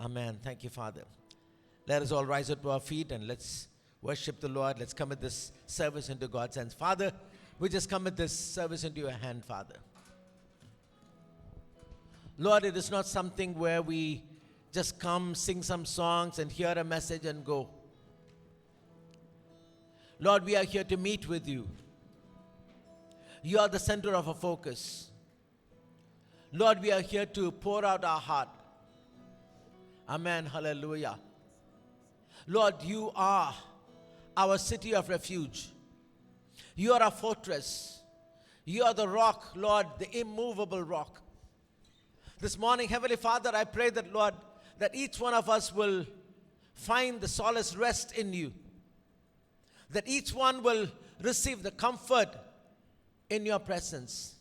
Amen. Thank you, Father. Let us all rise up to our feet and let's worship the Lord. Let's commit this service into God's hands. Father, we just commit this service into your hand, Father. Lord, it is not something where we just come, sing some songs and hear a message and go. Lord, we are here to meet with you. You are the center of our focus. Lord, we are here to pour out our heart. Amen. Hallelujah. Lord, you are our city of refuge. You are our fortress. You are the rock, Lord, the immovable rock. This morning, Heavenly Father, I pray that, Lord, that each one of us will find the solace rest in you. That each one will receive the comfort in your presence.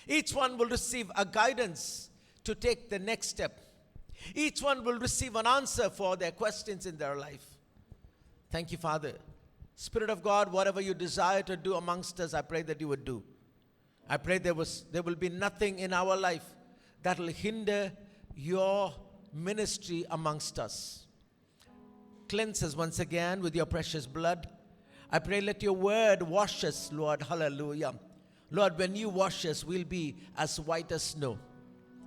Each one will receive a guidance to take the next step. Each one will receive an answer for their questions in their life. Thank you, Father. Spirit of God, whatever you desire to do amongst us, I pray that you would do. I pray there will be nothing in our life that will hinder your ministry amongst us. Cleanse us once again with your precious blood. I pray let your word wash us, Lord. Hallelujah. Lord, when you wash us, we'll be as white as snow.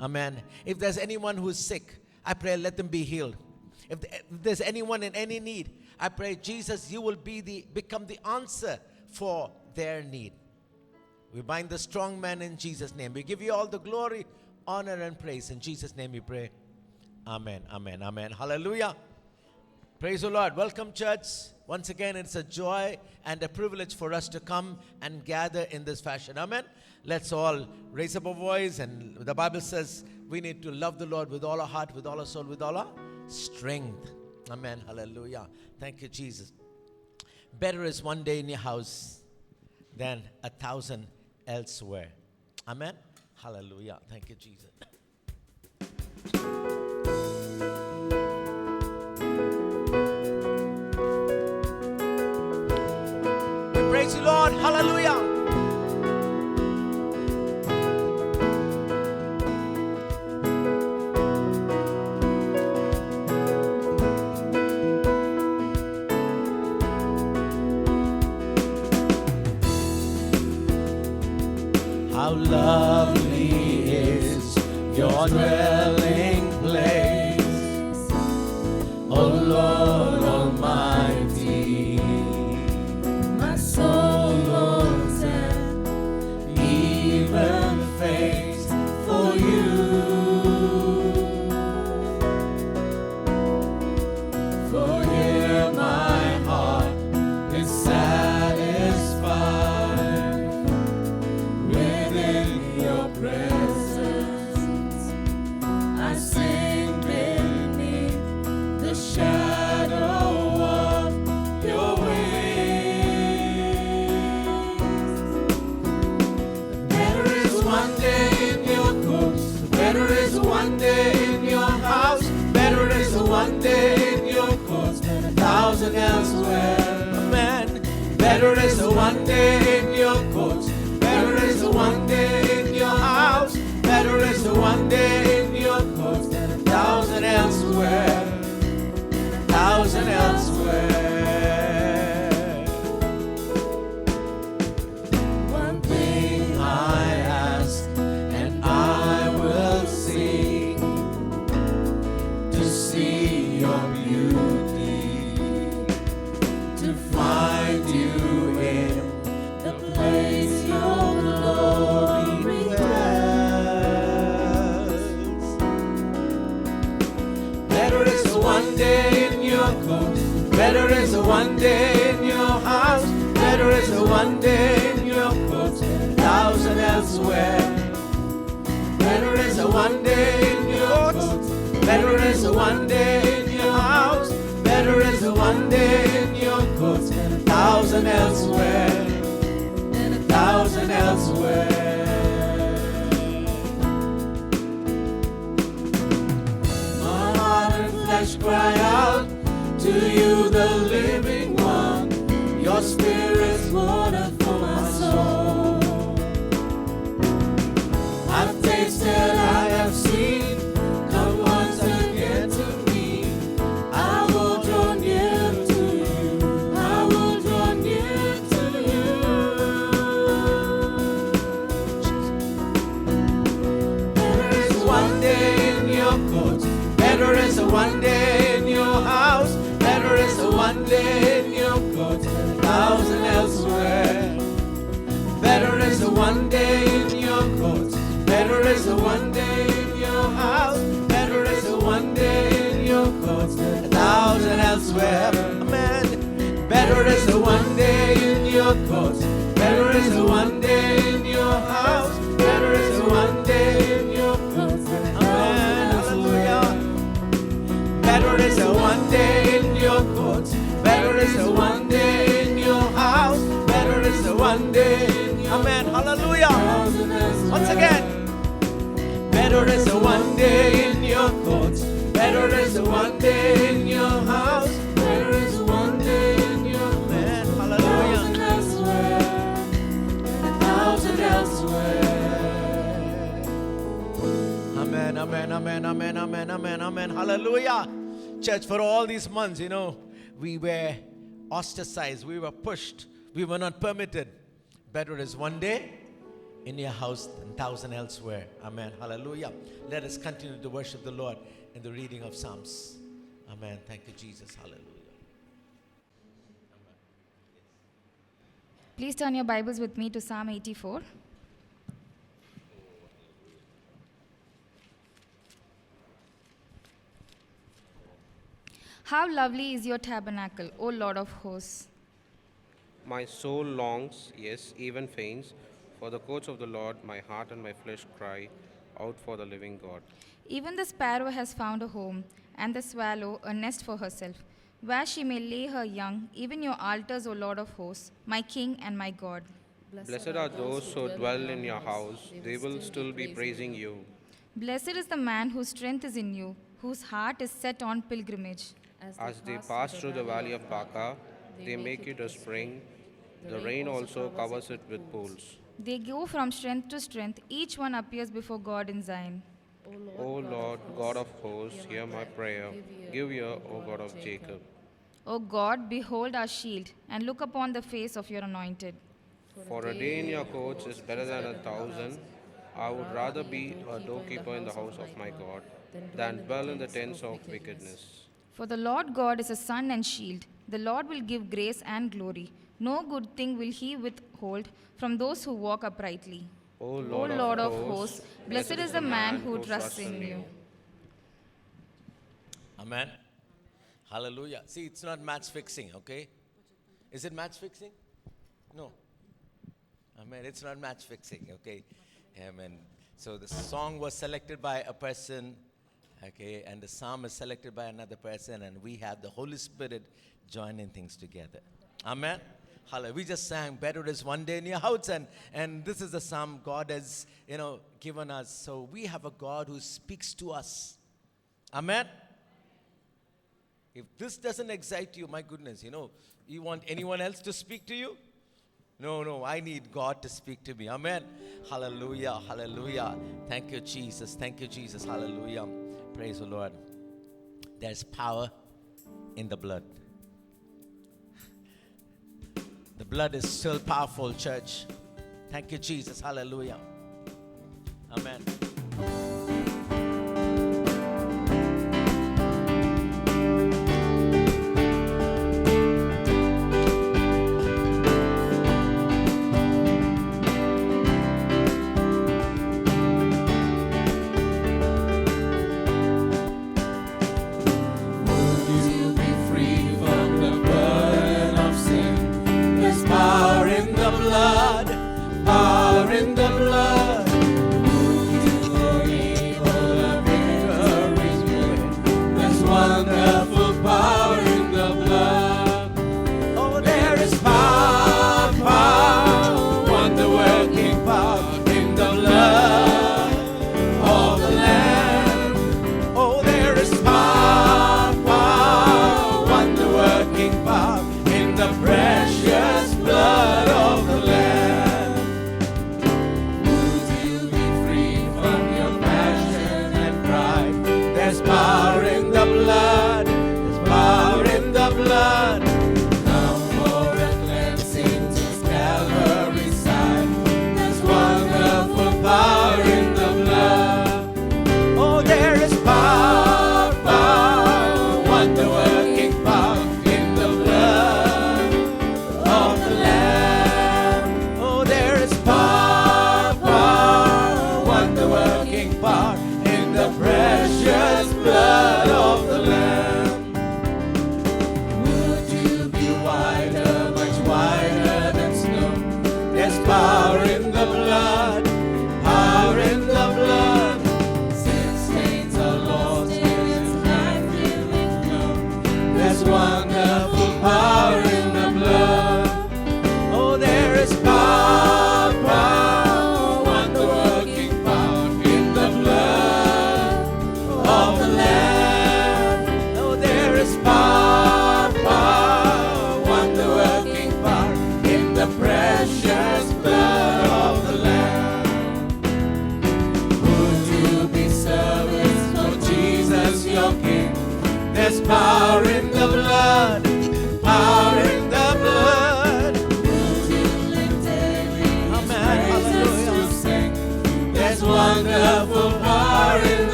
Amen. If there's anyone who's sick, I pray let them be healed. If there's anyone in any need, I pray, Jesus, you will become the answer for their need. We bind the strong man in Jesus' name. We give you all the glory, honor, and praise. In Jesus' name we pray. Amen, amen, amen. Hallelujah. Praise the Lord. Welcome, church. Once again, it's a joy and a privilege for us to come and gather in this fashion. Amen. Let's all raise up our voice. And the Bible says we need to love the Lord with all our heart, with all our soul, with all our strength. Amen. Hallelujah. Thank you, Jesus. Better is one day in your house than 1,000 elsewhere. Amen. Hallelujah. Thank you, Jesus. We praise you, Lord. Hallelujah. How lovely is your dwelling place, O Lord Almighty. My soul longs and even faints for you. For here my heart is satisfied within your presence. I sing beneath the shadow of your wings. Better is one day in your courts, better is one day in your house, better is one day in your courts than 1,000 elsewhere. Amen. Better is one day in your courts, better is one day in your house, better is one day in your courts than 1,000 elsewhere. 1,000 elsewhere. One thing I ask, and I will seek, to see your beauty, to find you in the place your glory dwells. Better is one day in your court, better is one day in your house, better is one day in your court than 1,000 elsewhere. Better is one day in your court, better is one day in your house, better is one day in your court than 1,000 elsewhere. 1,000 elsewhere. My heart and flesh cry out to you, the living one. Your spirit's water for my soul. I've tasted, I have seen. Come once again to me. is a one day in your house. Better is a one day in your courts, 1,000 elsewhere. Amen. Better is a one day in your courts. Better is a one day in your house. Better is a one day in your courts. Amen. Hallelujah. Better is a one day in your courts. Better is a one day in your house. Better is a one day in your Amen. Hallelujah. Once again. Better is a one day in your courts. Better is a one day in your house. Better is a one day in your Amen. Hallelujah. 1,000 elsewhere. Amen. Amen. Amen. Amen. Amen. Amen. Amen. Hallelujah. Church, for all these months, we were ostracized, we were pushed, we were not permitted. Better is one day in your house than 1,000 elsewhere. Amen. Hallelujah. Let us continue to worship the Lord in the reading of Psalms. Amen. Thank you, Jesus. Hallelujah. Amen. Please turn your Bibles with me to Psalm 84. How lovely is your tabernacle, O Lord of hosts. My soul longs, yes, even faints, for the courts of the Lord. My heart and my flesh cry out for the living God. Even the sparrow has found a home, and the swallow a nest for herself, where she may lay her young, even your altars, O Lord of hosts, my King and my God. Blessed are those who dwell in your house, they will still be praising you. Blessed is the man whose strength is in you, whose heart is set on pilgrimage. As they pass through the valley of Baca, they make it a spring. The rain also covers it with pools. They go from strength to strength, each one appears before God in Zion. O Lord, God of hosts, hear my prayer. Give ear, O God of Jacob. O God, behold our shield, and look upon the face of your anointed. For a day in your courts is better than 1,000. I would rather be a doorkeeper in the house of my God than dwell in the tents of wickedness. For the Lord God is a sun and shield. The Lord will give grace and glory. No good thing will he withhold from those who walk uprightly. O Lord of hosts, blessed is the man who trusts in you. Amen. Hallelujah. See, it's not match fixing, okay? Is it match fixing? No. Amen. It's not match fixing, okay? Amen. So the song was selected by a person, okay, and the psalm is selected by another person, and we have the Holy Spirit joining things together. Amen. Hallelujah. We just sang, better is one day in your house, and this is the psalm God has, given us. So we have a God who speaks to us. Amen. If this doesn't excite you, my goodness, you want anyone else to speak to you? No, I need God to speak to me. Amen. Hallelujah, hallelujah. Thank you, Jesus. Thank you, Jesus. Hallelujah. Praise the Lord. There's power in the blood. The blood is still powerful, church. Thank you, Jesus. Hallelujah. Amen. Power in the blood.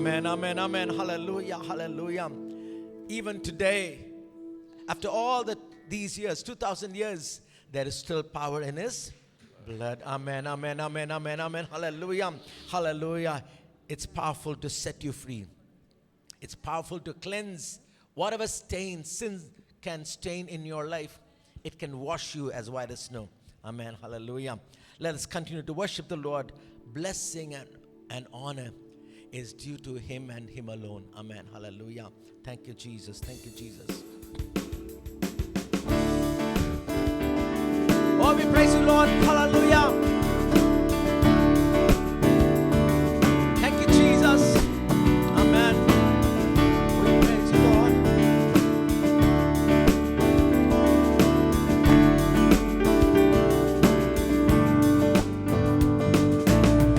Amen, amen, amen. Hallelujah, hallelujah. Even today, after all these years, 2,000 years, there is still power in His blood. Amen, amen, amen, amen, amen. Hallelujah, hallelujah. It's powerful to set you free. It's powerful to cleanse whatever stain, sin can stain in your life. It can wash you as white as snow. Amen, hallelujah. Let us continue to worship the Lord. Blessing and honor is due to Him and Him alone. Amen, hallelujah. Thank you, Jesus. Thank you, Jesus. Oh, we praise you, Lord. Hallelujah. Thank you, Jesus. Amen. We praise you, Lord.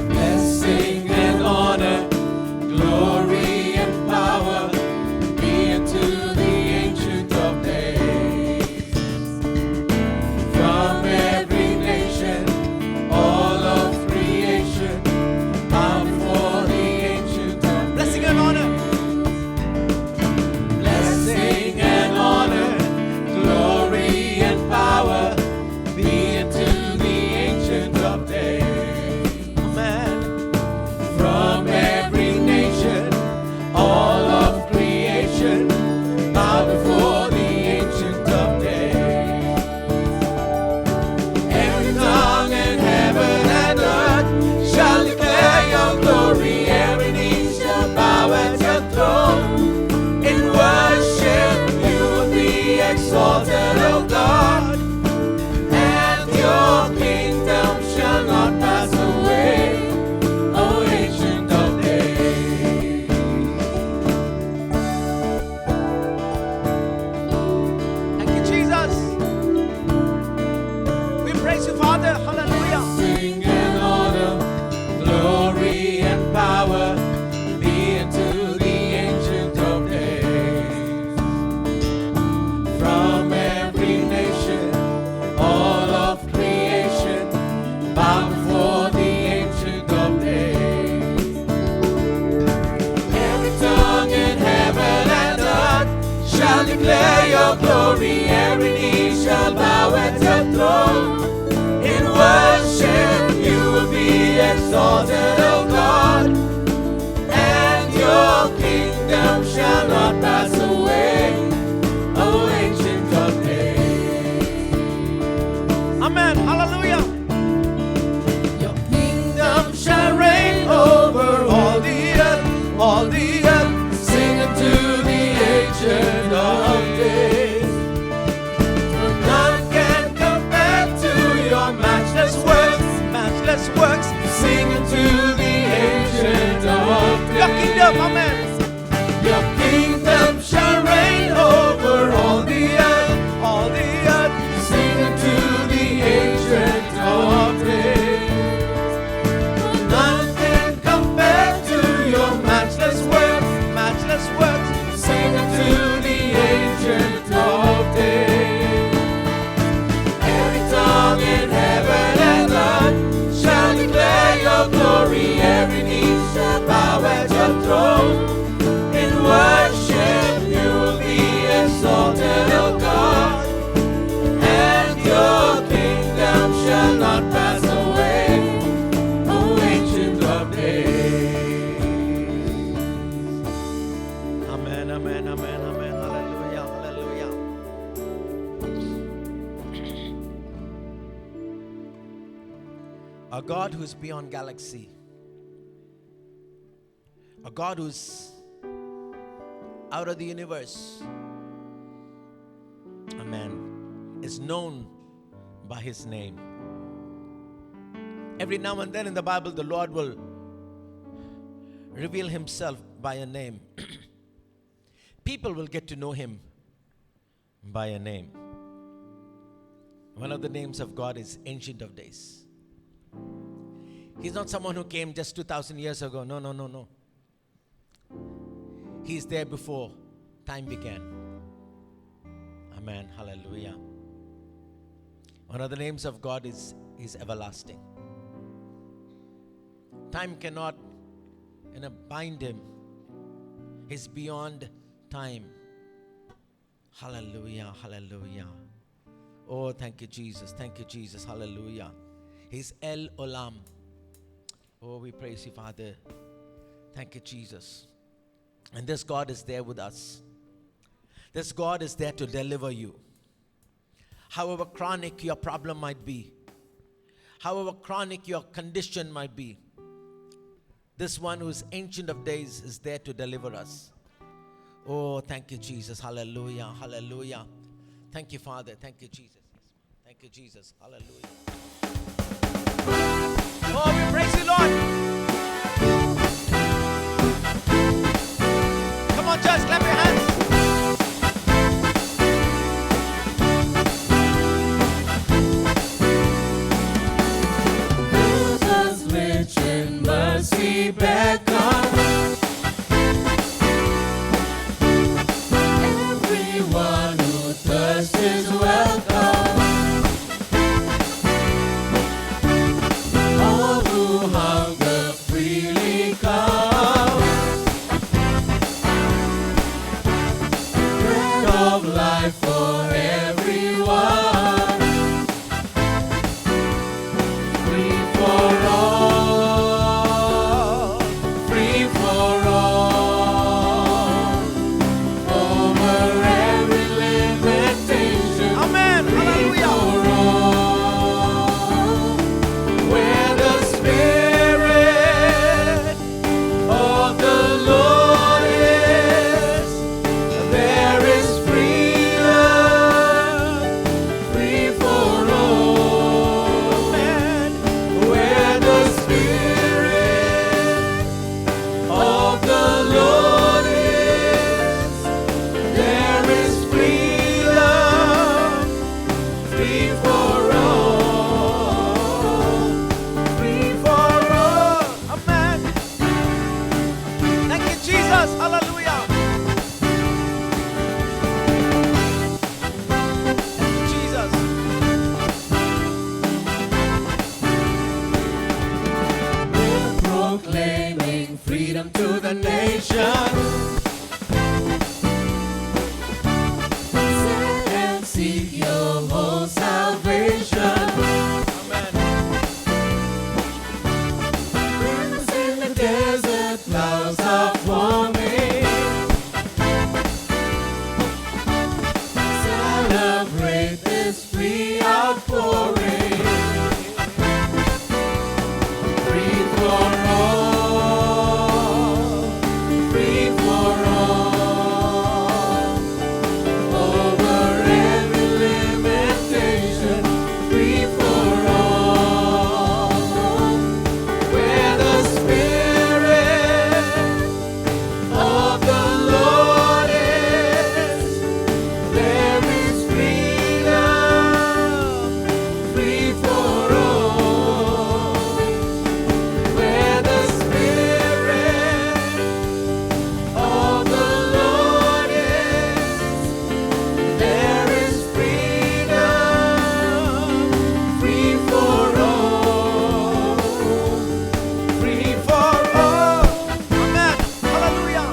Blessing and honor, glory and power be unto the Ancient of Days. From every nation, all of creation, bow before the Ancient of Blessing and honor. Blessing and honor, glory and power be unto the Ancient of Days. Amen. From every nation, all of creation, bow before the Ancient of Days. Every tongue in heaven and earth shall declare your glory. Every knee shall bow at your throne. In worship you will be exalted, O God, and your kingdom shall not pass away, O Ancient of Days. Thank you, Jesus. We praise you, Father. Hallelujah. Sing and honor, glory and power be unto the Ancient of Days. From every nation, all of creation, bow before the Ancient of Days. Every tongue in heaven and earth shall declare your glory. Every knee shall bow at your throne. In worship you will be exalted, O God, and your kingdom shall not pass away, O Ancient of Days. Amen. Hallelujah. Your kingdom shall reign over all the earth, all the earth. Sing unto the Ancient of Days. For none can compare to your matchless works, matchless works. Sing unto the Ancient of Days. Your kingdom, amen. Your kingdom shall reign over all the earth, all the earth. Sing unto the Ancient of Days. None can compare to your matchless works, matchless works. Sing unto the Ancient of Days. Every tongue in heaven and earth shall declare your glory. Every knee shall bow at your throne. In worship you will be exalted, O God, and your kingdom shall not pass away, O Ancient of Days. Amen, amen, amen, amen. Hallelujah, hallelujah. A God who's beyond galaxy, a God who's out of the universe, amen, is known by His name. Every now and then in the Bible, the Lord will reveal Himself by a name. People will get to know Him by a name. One of the names of God is Ancient of Days. He's not someone who came just 2,000 years ago. No, no, no, no. He's there before time began. Amen. Hallelujah. One of the names of God is everlasting. Time cannot bind Him He's beyond time. Hallelujah, hallelujah. Oh, thank you, Jesus. Thank you, Jesus. Hallelujah. He's El Olam. Oh, we praise you, Father. Thank you, Jesus. And this God is there with us. This God is there to deliver you. However chronic your problem might be, however chronic your condition might be, this one who is ancient of days is there to deliver us. Oh, thank you, Jesus. Hallelujah, hallelujah. Thank you, Father. Thank you, Jesus. Thank you, Jesus. Hallelujah. Oh, we praise you, Lord. Come on, church, clap your hands. Jesus rich in mercy beckon. Everyone who thirsts is welcome. All who hunger freely come. Bread of life for everyone. Free for all. Free for all. Over every limitation. Amen. Free Hallelujah. for all. Where the Spirit of the Lord is, there is freedom, free for all. Where the Spirit of the Lord is, there is freedom, free for all. Free for all. Amen. Thank you, Jesus. Hallelujah. Thank you, Jesus. We're proclaiming freedom to the nations. Set and seek your whole salvation. Amen. Rivers in the desert, clouds are forming. Celebrate this free outpouring. Free for all. Free for all. Over every limitation. Free for all. Where the Spirit of the Lord is, there is freedom, free for all. Where the Spirit of the Lord is, there is freedom, free for all. Free for all. Amen. Hallelujah.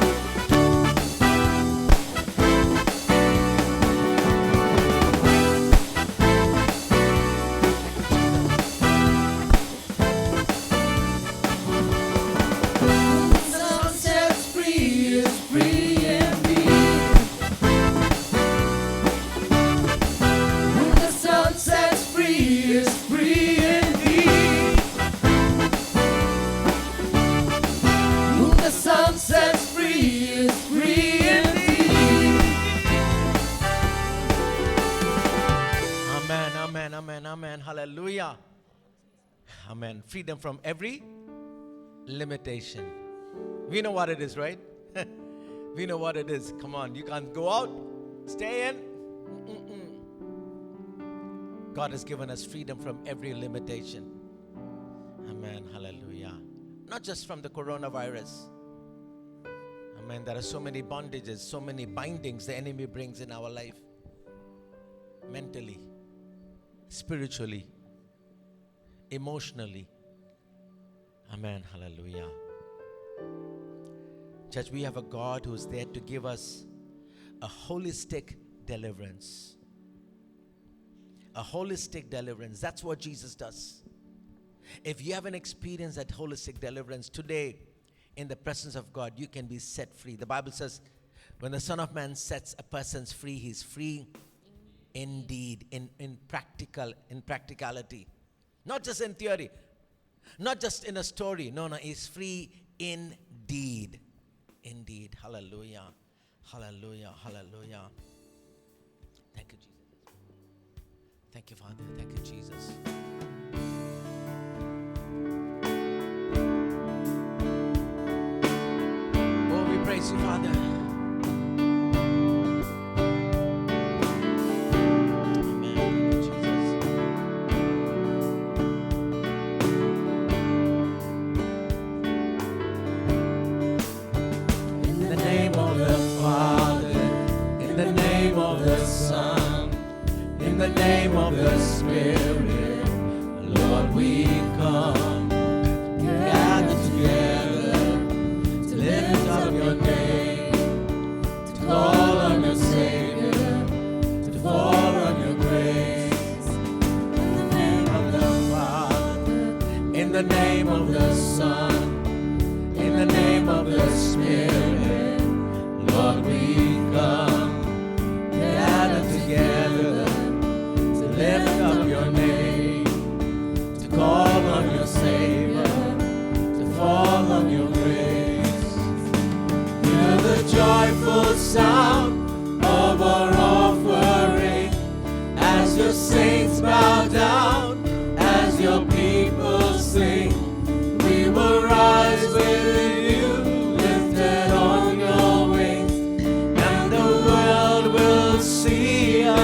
The sun sets free is free indeed. When the sun sets free is free indeed. When the sun sets free is free indeed. Amen. Amen. Amen. Amen. Hallelujah. Amen. Freedom from every limitation. We know what it is, right? We know what it is. Come on. You can't go out. Stay in. Mm-mm. God has given us freedom from every limitation. Amen. Hallelujah. Not just from the coronavirus. Amen. There are so many bondages, so many bindings the enemy brings in our life. Mentally, spiritually, emotionally. Amen. Hallelujah. Church, we have a God who's there to give us a holistic deliverance. A holistic deliverance. That's what Jesus does. If you haven't experienced that holistic deliverance today, in the presence of God, you can be set free. The Bible says, when the Son of Man sets a person free, he's free indeed, in practicality. Not just in theory, not just in a story. No, he's free indeed. Indeed. Hallelujah. Hallelujah. Hallelujah. Thank you, Jesus. Thank you, Father. Thank you, Jesus. Oh, we praise you, Father. Amen. Thank you, Jesus. In the name of the Father, in the name of the Son, in the name of the Spirit, Lord, we come, gather together to lift up your name, to call on your Savior, to fall on your grace. In the name of the Father, in the name of the Son, in the name of the Spirit, Lord, we come, gather together to lift up your name, to call on your Savior, to fall on your grace. Hear the joyful sound of our offering as your saints bow down, as your people sing. We will rise with you, lifted on your wings, and the world will see us.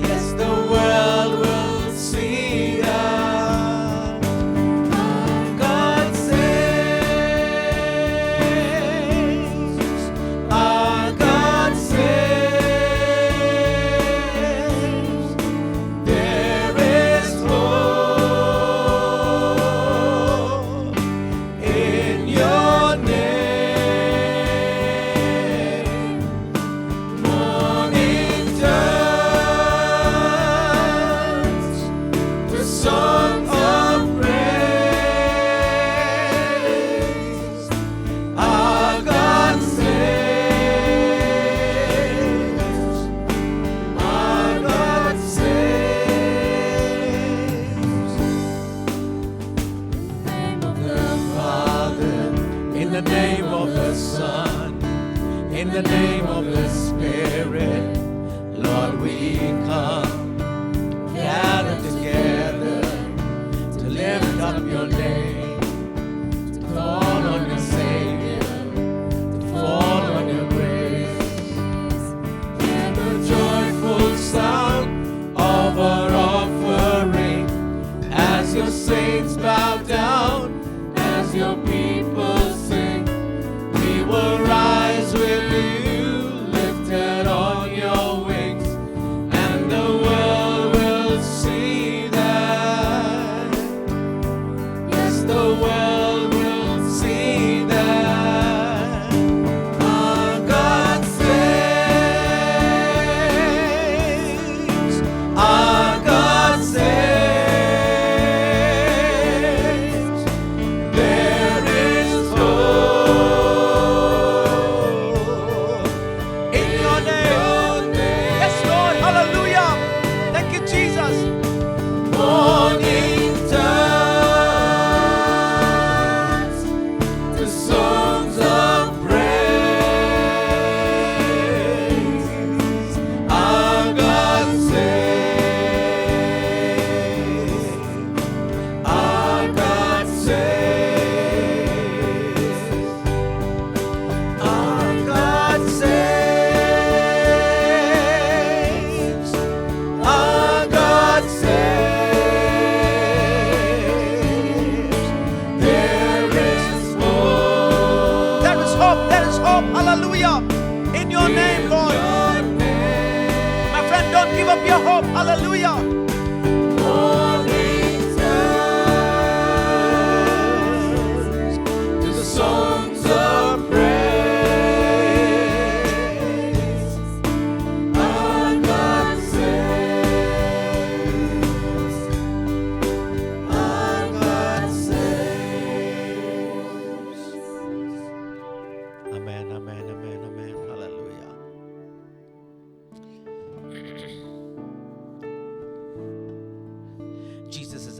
Yes, the world will see us. Our God saves. Our God saves. There is hope in your name. Morning turns to songs of praise. Our God saves. Our God saves. In the name of the Father, in the name of the Son, in the name of the Spirit, Lord, we come, gather together to lift up your name, to call on your Savior, to fall on your grace. Hear the joyful sound of our offering as your saints bow down, as your people sing. We will rise with you, lifted on your wings, and the world will see that. Yes, the world will see that. Our God saves. Our God saves. There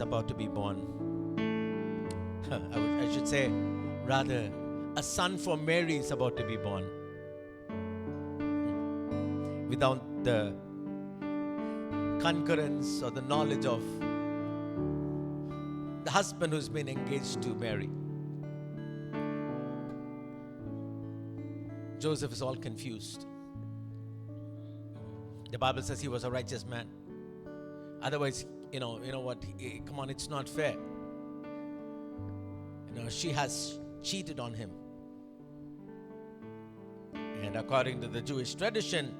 is about to be born. I should say, rather, a son for Mary is about to be born. Without the concurrence or the knowledge of the husband who's been engaged to Mary. Joseph is all confused. The Bible says he was a righteous man. Otherwise, you know what? Come on, it's not fair. She has cheated on him. And according to the Jewish tradition,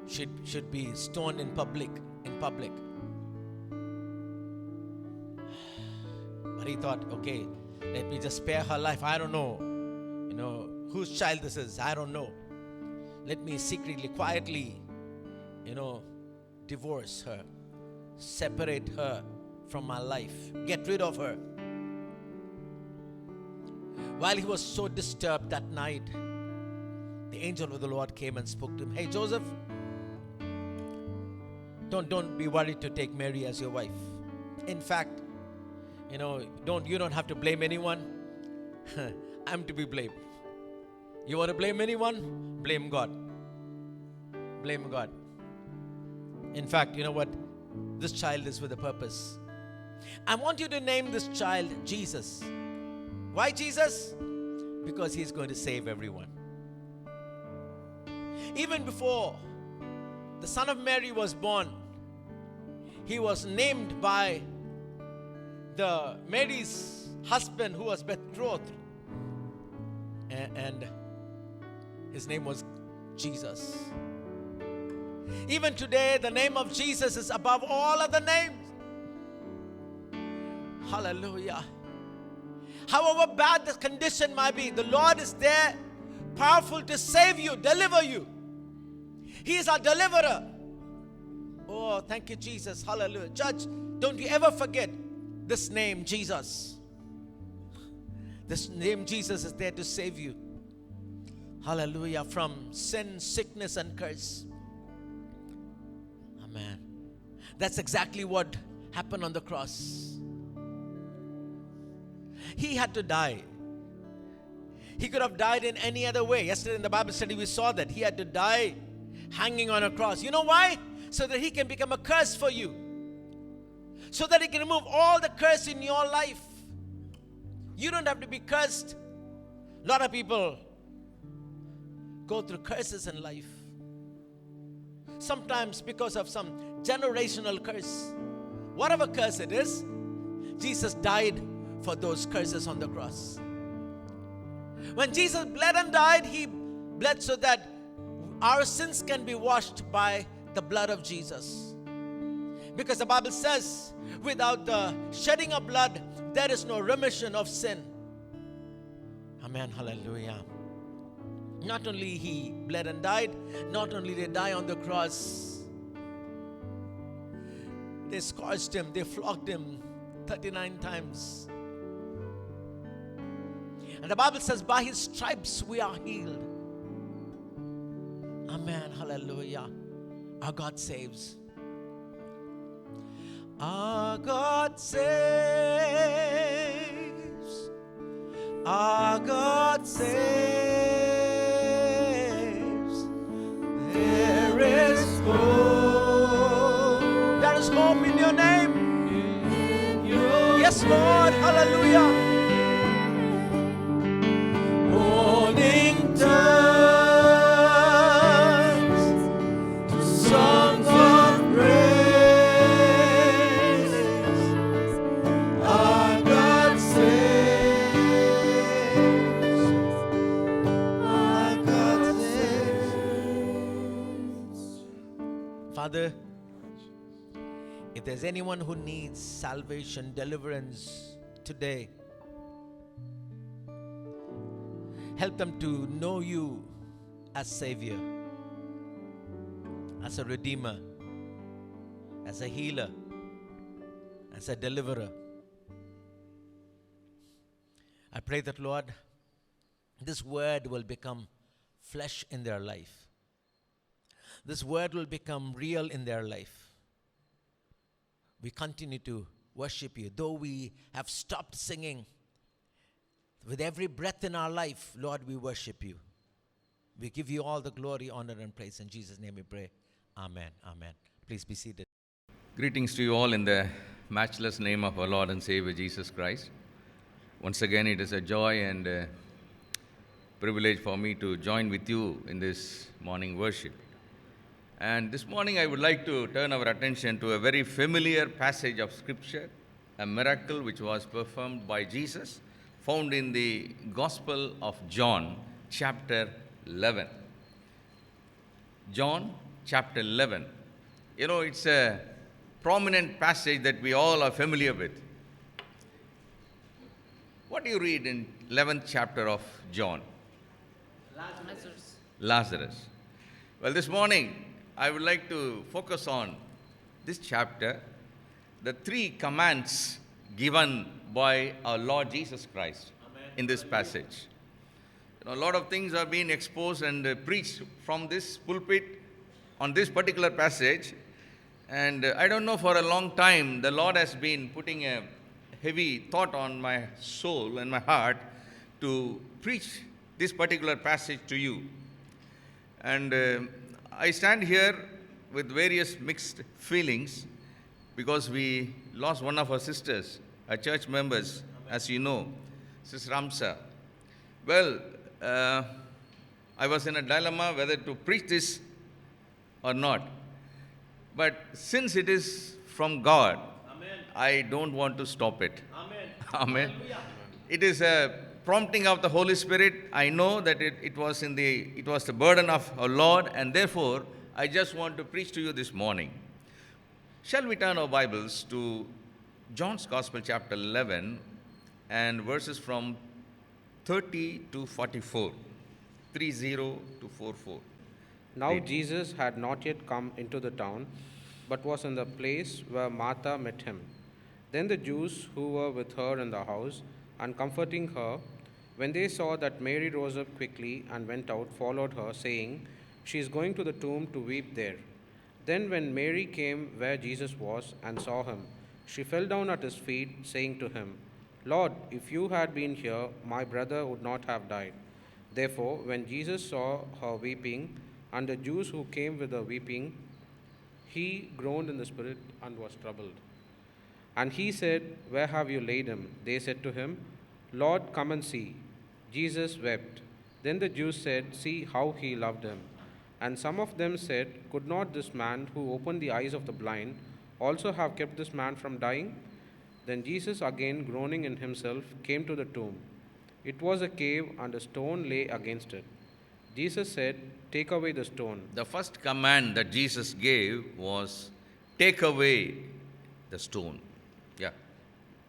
should be stoned in public. But he thought, okay, let me just spare her life. I don't know, whose child this is. I don't know. Let me secretly, quietly, divorce her, separate her from my life, get rid of her. While he was so disturbed that night, the angel of the Lord came and spoke to him. Hey, Joseph, don't be worried to take Mary as your wife. In fact, you don't have to blame anyone. I'm to be blamed. You want to blame anyone? Blame God. Blame God. In fact, you know what? This child is with a purpose. I want you to name this child Jesus. Why Jesus? Because he's going to save everyone. Even before the son of Mary was born, he was named by the Mary's husband who was betrothed. And his name was Jesus. Even today, the name of Jesus is above all other names. Hallelujah. However bad the condition might be, the Lord is there, powerful to save you, deliver you. He is our deliverer. Oh, thank you, Jesus. Hallelujah. Church, don't you ever forget this name, Jesus. This name, Jesus, is there to save you. Hallelujah. From sin, sickness, and curse. Amen. That's exactly what happened on the cross. He had to die. He could have died in any other way. Yesterday in the Bible study we saw that. He had to die hanging on a cross. You know why? So that he can become a curse for you. So that he can remove all the curse in your life. You don't have to be cursed. A lot of people go through curses in life. Sometimes because of some generational curse. Whatever curse it is, Jesus died for those curses on the cross. When Jesus bled and died, he bled so that our sins can be washed by the blood of Jesus. Because the Bible says, without the shedding of blood, there is no remission of sin. Amen. Hallelujah. Not only he bled and died, not only did he die on the cross, they scourged him, they flogged him 39 times. And the Bible says, by his stripes we are healed. Amen. Hallelujah. Our God saves. Our God saves. Our God saves. There is hope. There is hope in your name. Yes, Lord. Hallelujah. Morning turns to songs of praise. Our God saves. Our God saves. Father, if there's anyone who needs salvation, deliverance today, help them to know you as Savior, as a Redeemer, as a healer, as a deliverer. I pray that, Lord, this word will become flesh in their life. This word will become real in their life. We continue to worship you. Though we have stopped singing, with every breath in our life, Lord, we worship you. We give you all the glory, honor, and praise. In Jesus' name we pray. Amen. Amen. Please be seated. Greetings to you all in the matchless name of our Lord and Savior Jesus Christ. Once again, it is a joy and a privilege for me to join with you in this morning worship. And this morning, I would like to turn our attention to a very familiar passage of Scripture, a miracle which was performed by Jesus, found in the Gospel of John, chapter 11. John, chapter 11. You know, it's a prominent passage that we all are familiar with. What do you read in 11th chapter of John? Lazarus. Well, this morning, I would like to focus on this chapter, the 3 commands given by our Lord Jesus Christ in this passage. You know, a lot of things are being exposed and preached from this pulpit on this particular passage. And I don't know, for a long time, the Lord has been putting a heavy thought on my soul and my heart to preach this particular passage to you. And I stand here with various mixed feelings because we lost one of our sisters, our church members, as you know, Sister Ramsa. Well, I was in a dilemma whether to preach this or not. But since it is from God, Amen, I don't want to stop it. Amen. Amen. It is a prompting of the Holy Spirit. I know that it was the burden of our Lord, and therefore I just want to preach to you this morning. Shall we turn our Bibles to John's Gospel, chapter 11, and verses from 30 to 44, 30 to 44. Now Read. Jesus had not yet come into the town, but was in the place where Martha met him. Then the Jews who were with her in the house, and comforting her, when they saw that Mary rose up quickly and went out, followed her, saying, "She is going to the tomb to weep there." Then when Mary came where Jesus was and saw him, she fell down at his feet, saying to him, "Lord, if you had been here, my brother would not have died." Therefore, when Jesus saw her weeping, and the Jews who came with her weeping, he groaned in the spirit and was troubled. And he said, "Where have you laid him?" They said to him, "Lord, come and see." Jesus wept. Then the Jews said, "See how he loved him." And some of them said, "Could not this man who opened the eyes of the blind also have kept this man from dying?" Then Jesus, again groaning in himself, came to the tomb. It was a cave, and a stone lay against it. Jesus said, "Take away the stone." The first command that Jesus gave was, take away the stone. Yeah.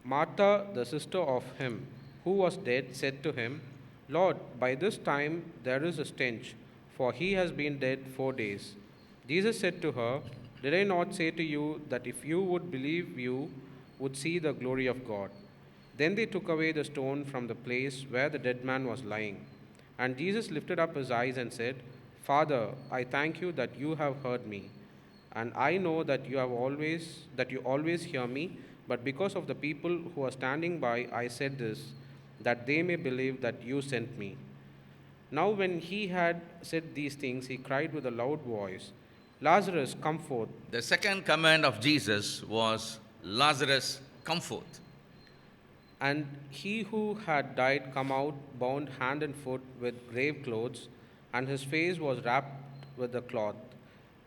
Martha, the sister of him who was dead, said to him, "Lord, by this time there is a stench, for he has been dead 4 days." Jesus said to her, "Did I not say to you that if you would believe, you would see the glory of God?" Then they took away the stone from the place where the dead man was lying. And Jesus lifted up his eyes and said, "Father, I thank you that you have heard me. And I know that you always hear me, but because of the people who are standing by, I said this, that they may believe that you sent me." Now when he had said these things, he cried with a loud voice, "Lazarus, come forth." The second command of Jesus was, Lazarus, come forth. And he who had died come out, bound hand and foot with grave clothes, and his face was wrapped with a cloth.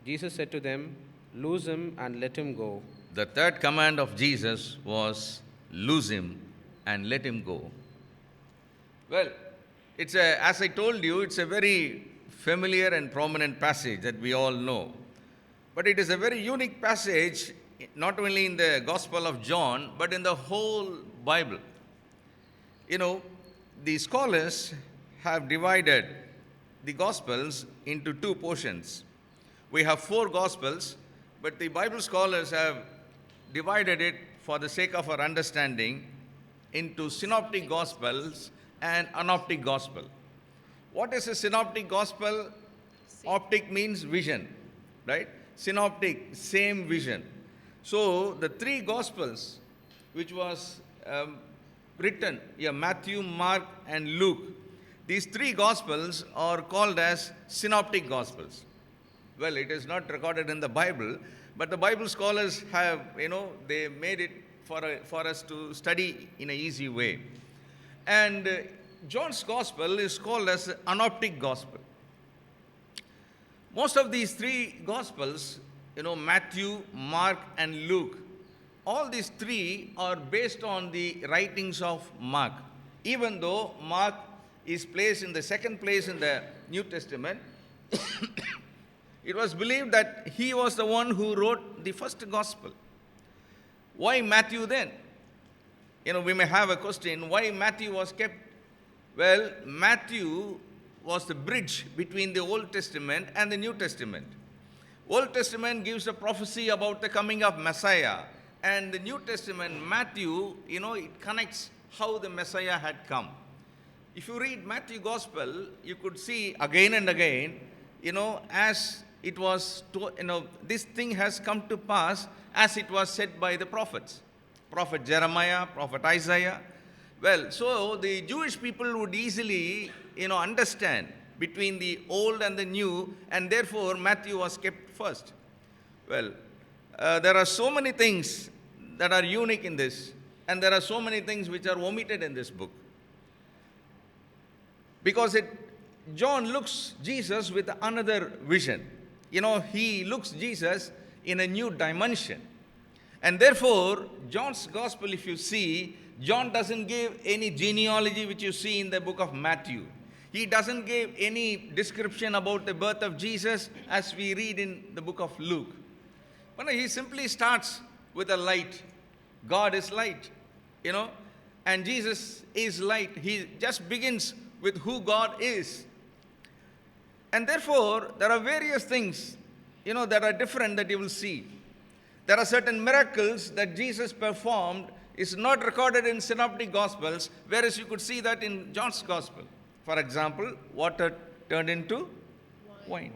Jesus said to them, "Loose him and let him go." The third command of Jesus was, loose him and let him go. Well, as I told you, it's a very familiar and prominent passage that we all know. But it is a very unique passage, not only in the Gospel of John, but in the whole Bible. You know, the scholars have divided the Gospels into 2 portions. We have 4 Gospels, but the Bible scholars have divided it for the sake of our understanding into synoptic Gospels and anoptic Gospel. What is a synoptic Gospel? Optic means vision, right? Synoptic, same vision. So the 3 Gospels which was written, Matthew, Mark, and Luke. These three Gospels are called as synoptic Gospels. Well, it is not recorded in the Bible, but the Bible scholars have, they made it for us to study in an easy way. And John's Gospel is called as Synoptic Gospel. Most of these three Gospels, Matthew, Mark, and Luke, all these three are based on the writings of Mark. Even though Mark is placed in the second place in the New Testament, it was believed that he was the one who wrote the first Gospel. Why Matthew then? We may have a question, why Matthew was kept? Well, Matthew was the bridge between the Old Testament and the New Testament. Old Testament gives a prophecy about the coming of Messiah, and the New Testament, Matthew, it connects how the Messiah had come. If you read Matthew Gospel, you could see again and again, as it was, this thing has come to pass as it was said by the prophets. Prophet Jeremiah, Prophet Isaiah. Well, so the Jewish people would easily, understand between the old and the new, and therefore Matthew was kept first. Well, there are so many things that are unique in this, and there are so many things which are omitted in this book. Because John looks Jesus with another vision. He looks Jesus in a new dimension. And therefore, John's Gospel, if you see, John doesn't give any genealogy which you see in the book of Matthew. He doesn't give any description about the birth of Jesus as we read in the book of Luke. But he simply starts with a light. God is light, and Jesus is light. He just begins with who God is. And therefore, there are various things, that are different that you will see. There are certain miracles that Jesus performed is not recorded in synoptic Gospels, whereas you could see that in John's Gospel. For example, water turned into wine.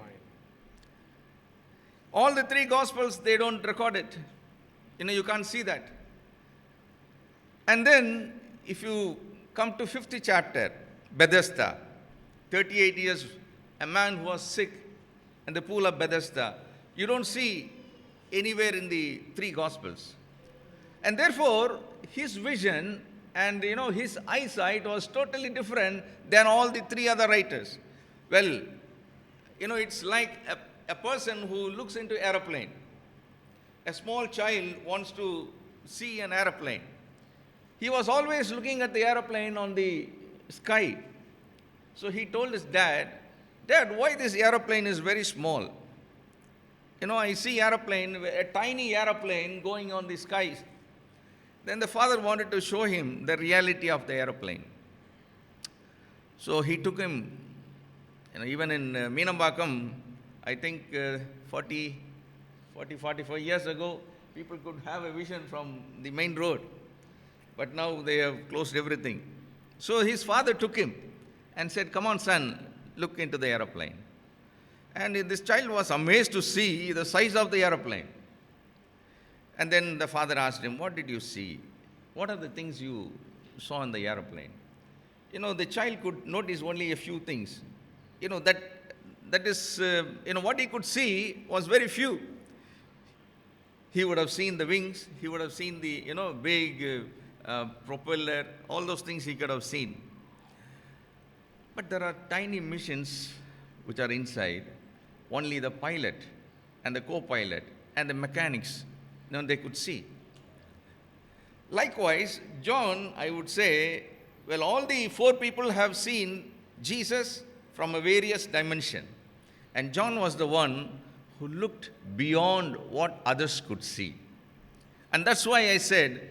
All the three Gospels, they don't record it. You can't see that. And then, if you come to 50th chapter, Bethesda, 38 years, a man who was sick in the pool of Bethesda, you don't see anywhere in the three Gospels. And therefore, his vision and his eyesight was totally different than all the three other writers. Well, it's like a person who looks into an aeroplane. A small child wants to see an aeroplane. He was always looking at the aeroplane on the sky. So he told his dad, "Dad, why this aeroplane is very small? I see a tiny aeroplane going on the skies." Then the father wanted to show him the reality of the aeroplane. So he took him, even in Meenambakam, I think 45 years ago, people could have a vision from the main road. But now they have closed everything. So his father took him and said, "Come on, son, look into the aeroplane." And this child was amazed to see the size of the aeroplane. And then the father asked him, "What did you see? What are the things you saw in the aeroplane?" The child could notice only a few things. That is, what he could see was very few. He would have seen the wings, he would have seen the, big propeller, all those things he could have seen. But there are tiny machines which are inside. Only the pilot and the co-pilot and the mechanics, they could see. Likewise, John, I would say, all the four people have seen Jesus from a various dimension. And John was the one who looked beyond what others could see. And that's why I said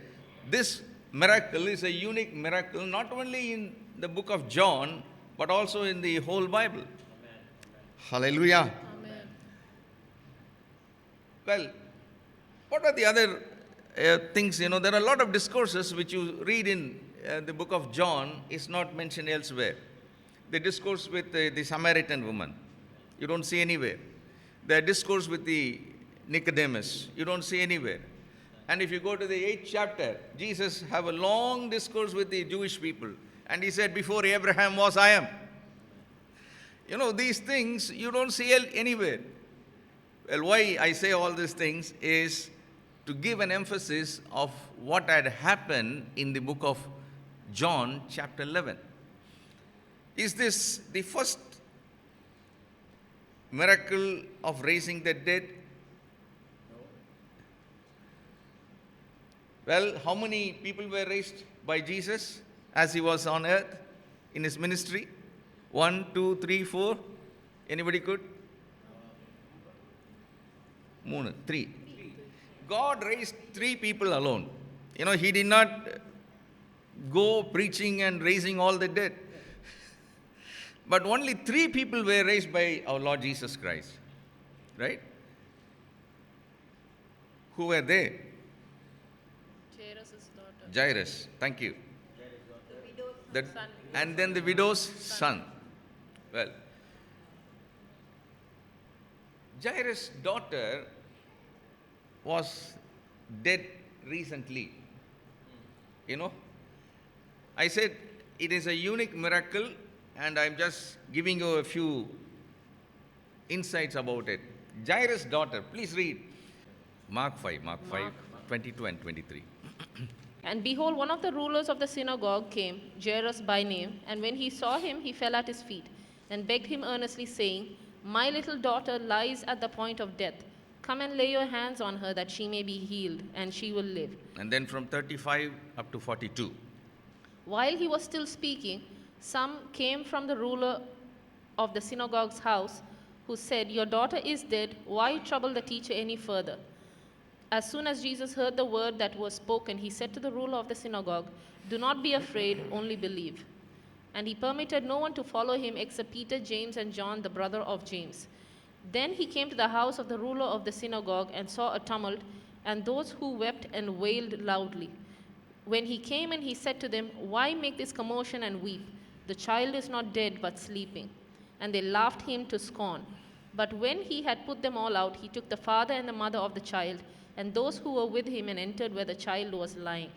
this miracle is a unique miracle, not only in the book of John, but also in the whole Bible. Amen. Hallelujah. Amen. Well, what are the other things? There are a lot of discourses which you read in the book of John is not mentioned elsewhere. The discourse with the Samaritan woman, you don't see anywhere. The discourse with the Nicodemus, you don't see anywhere. And if you go to the 8th chapter, Jesus have a long discourse with the Jewish people. And he said, before Abraham was, I am. You know, these things you don't see anywhere. Well, why I say all these things is to give an emphasis of what had happened in the book of John chapter 11. Is this the first miracle of raising the dead? Well, how many people were raised by Jesus as he was on earth in his ministry? 1, 2, 3, 4. Anybody could? 3. God raised 3 people alone. You know, he did not go preaching and raising all the dead. But only 3 people were raised by our Lord Jesus Christ. Right? Who were they? Jairus, thank you. And then the widow's son. Well, Jairus' daughter was dead recently. You know, I said it is a unique miracle, and I'm just giving you a few insights about it. Jairus' daughter, please read Mark 5, 22 and 23. And behold, one of the rulers of the synagogue came, Jairus by name, and when he saw him, he fell at his feet and begged him earnestly, saying, My little daughter lies at the point of death. Come and lay your hands on her, that she may be healed, and she will live. And then from 35 up to 42. While he was still speaking, some came from the ruler of the synagogue's house, who said, Your daughter is dead. Why trouble the teacher any further? As soon as Jesus heard the word that was spoken, he said to the ruler of the synagogue, Do not be afraid, only believe. And he permitted no one to follow him except Peter, James, and John, the brother of James. Then he came to the house of the ruler of the synagogue and saw a tumult, and those who wept and wailed loudly. When he came in, he said to them, Why make this commotion and weep? The child is not dead, but sleeping. And they laughed him to scorn. But when he had put them all out, he took the father and the mother of the child, and those who were with him, and entered where the child was lying.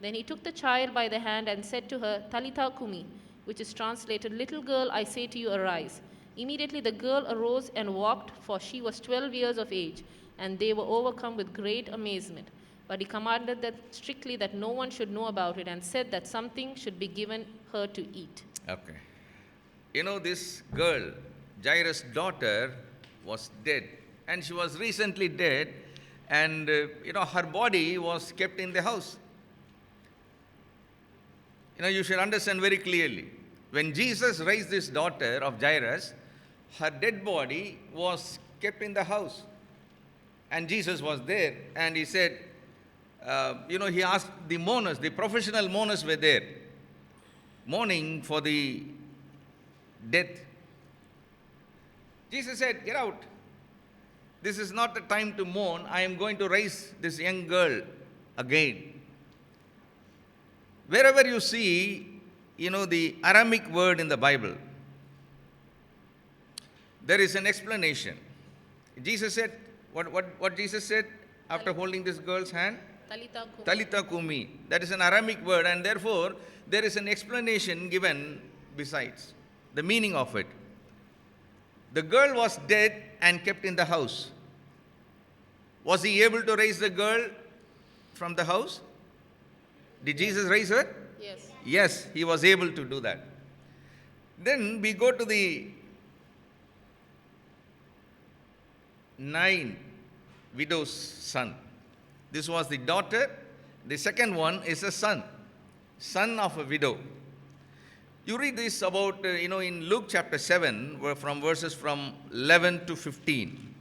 Then he took the child by the hand and said to her, Talitha Kumi, which is translated, Little girl, I say to you, arise. Immediately the girl arose and walked, for she was 12 years of age, and they were overcome with great amazement. But he commanded that strictly that no one should know about it, and said that something should be given her to eat. Okay. You know, this girl, Jairus' daughter, was dead, and she was recently dead, and her body was kept in the house. You should understand very clearly. When Jesus raised this daughter of Jairus, her dead body was kept in the house. And Jesus was there, and he said, he asked the mourners, the professional mourners were there, mourning for the death. Jesus said, Get out. This is not the time to mourn. I am going to raise this young girl again. Wherever you see, the Aramaic word in the Bible, there is an explanation. Jesus said, what Jesus said after holding this girl's hand? Talitha Kumi. Talitha Kumi. That is an Aramaic word, and therefore there is an explanation given besides the meaning of it. The girl was dead and kept in the house. Was he able to raise the girl from the house? Did Jesus raise her? Yes. Yes, he was able to do that. Then we go to the 9 widow's son. This was the daughter. The second one is a son of a widow. You read this about, in Luke chapter 7, from verses from 11 to 15.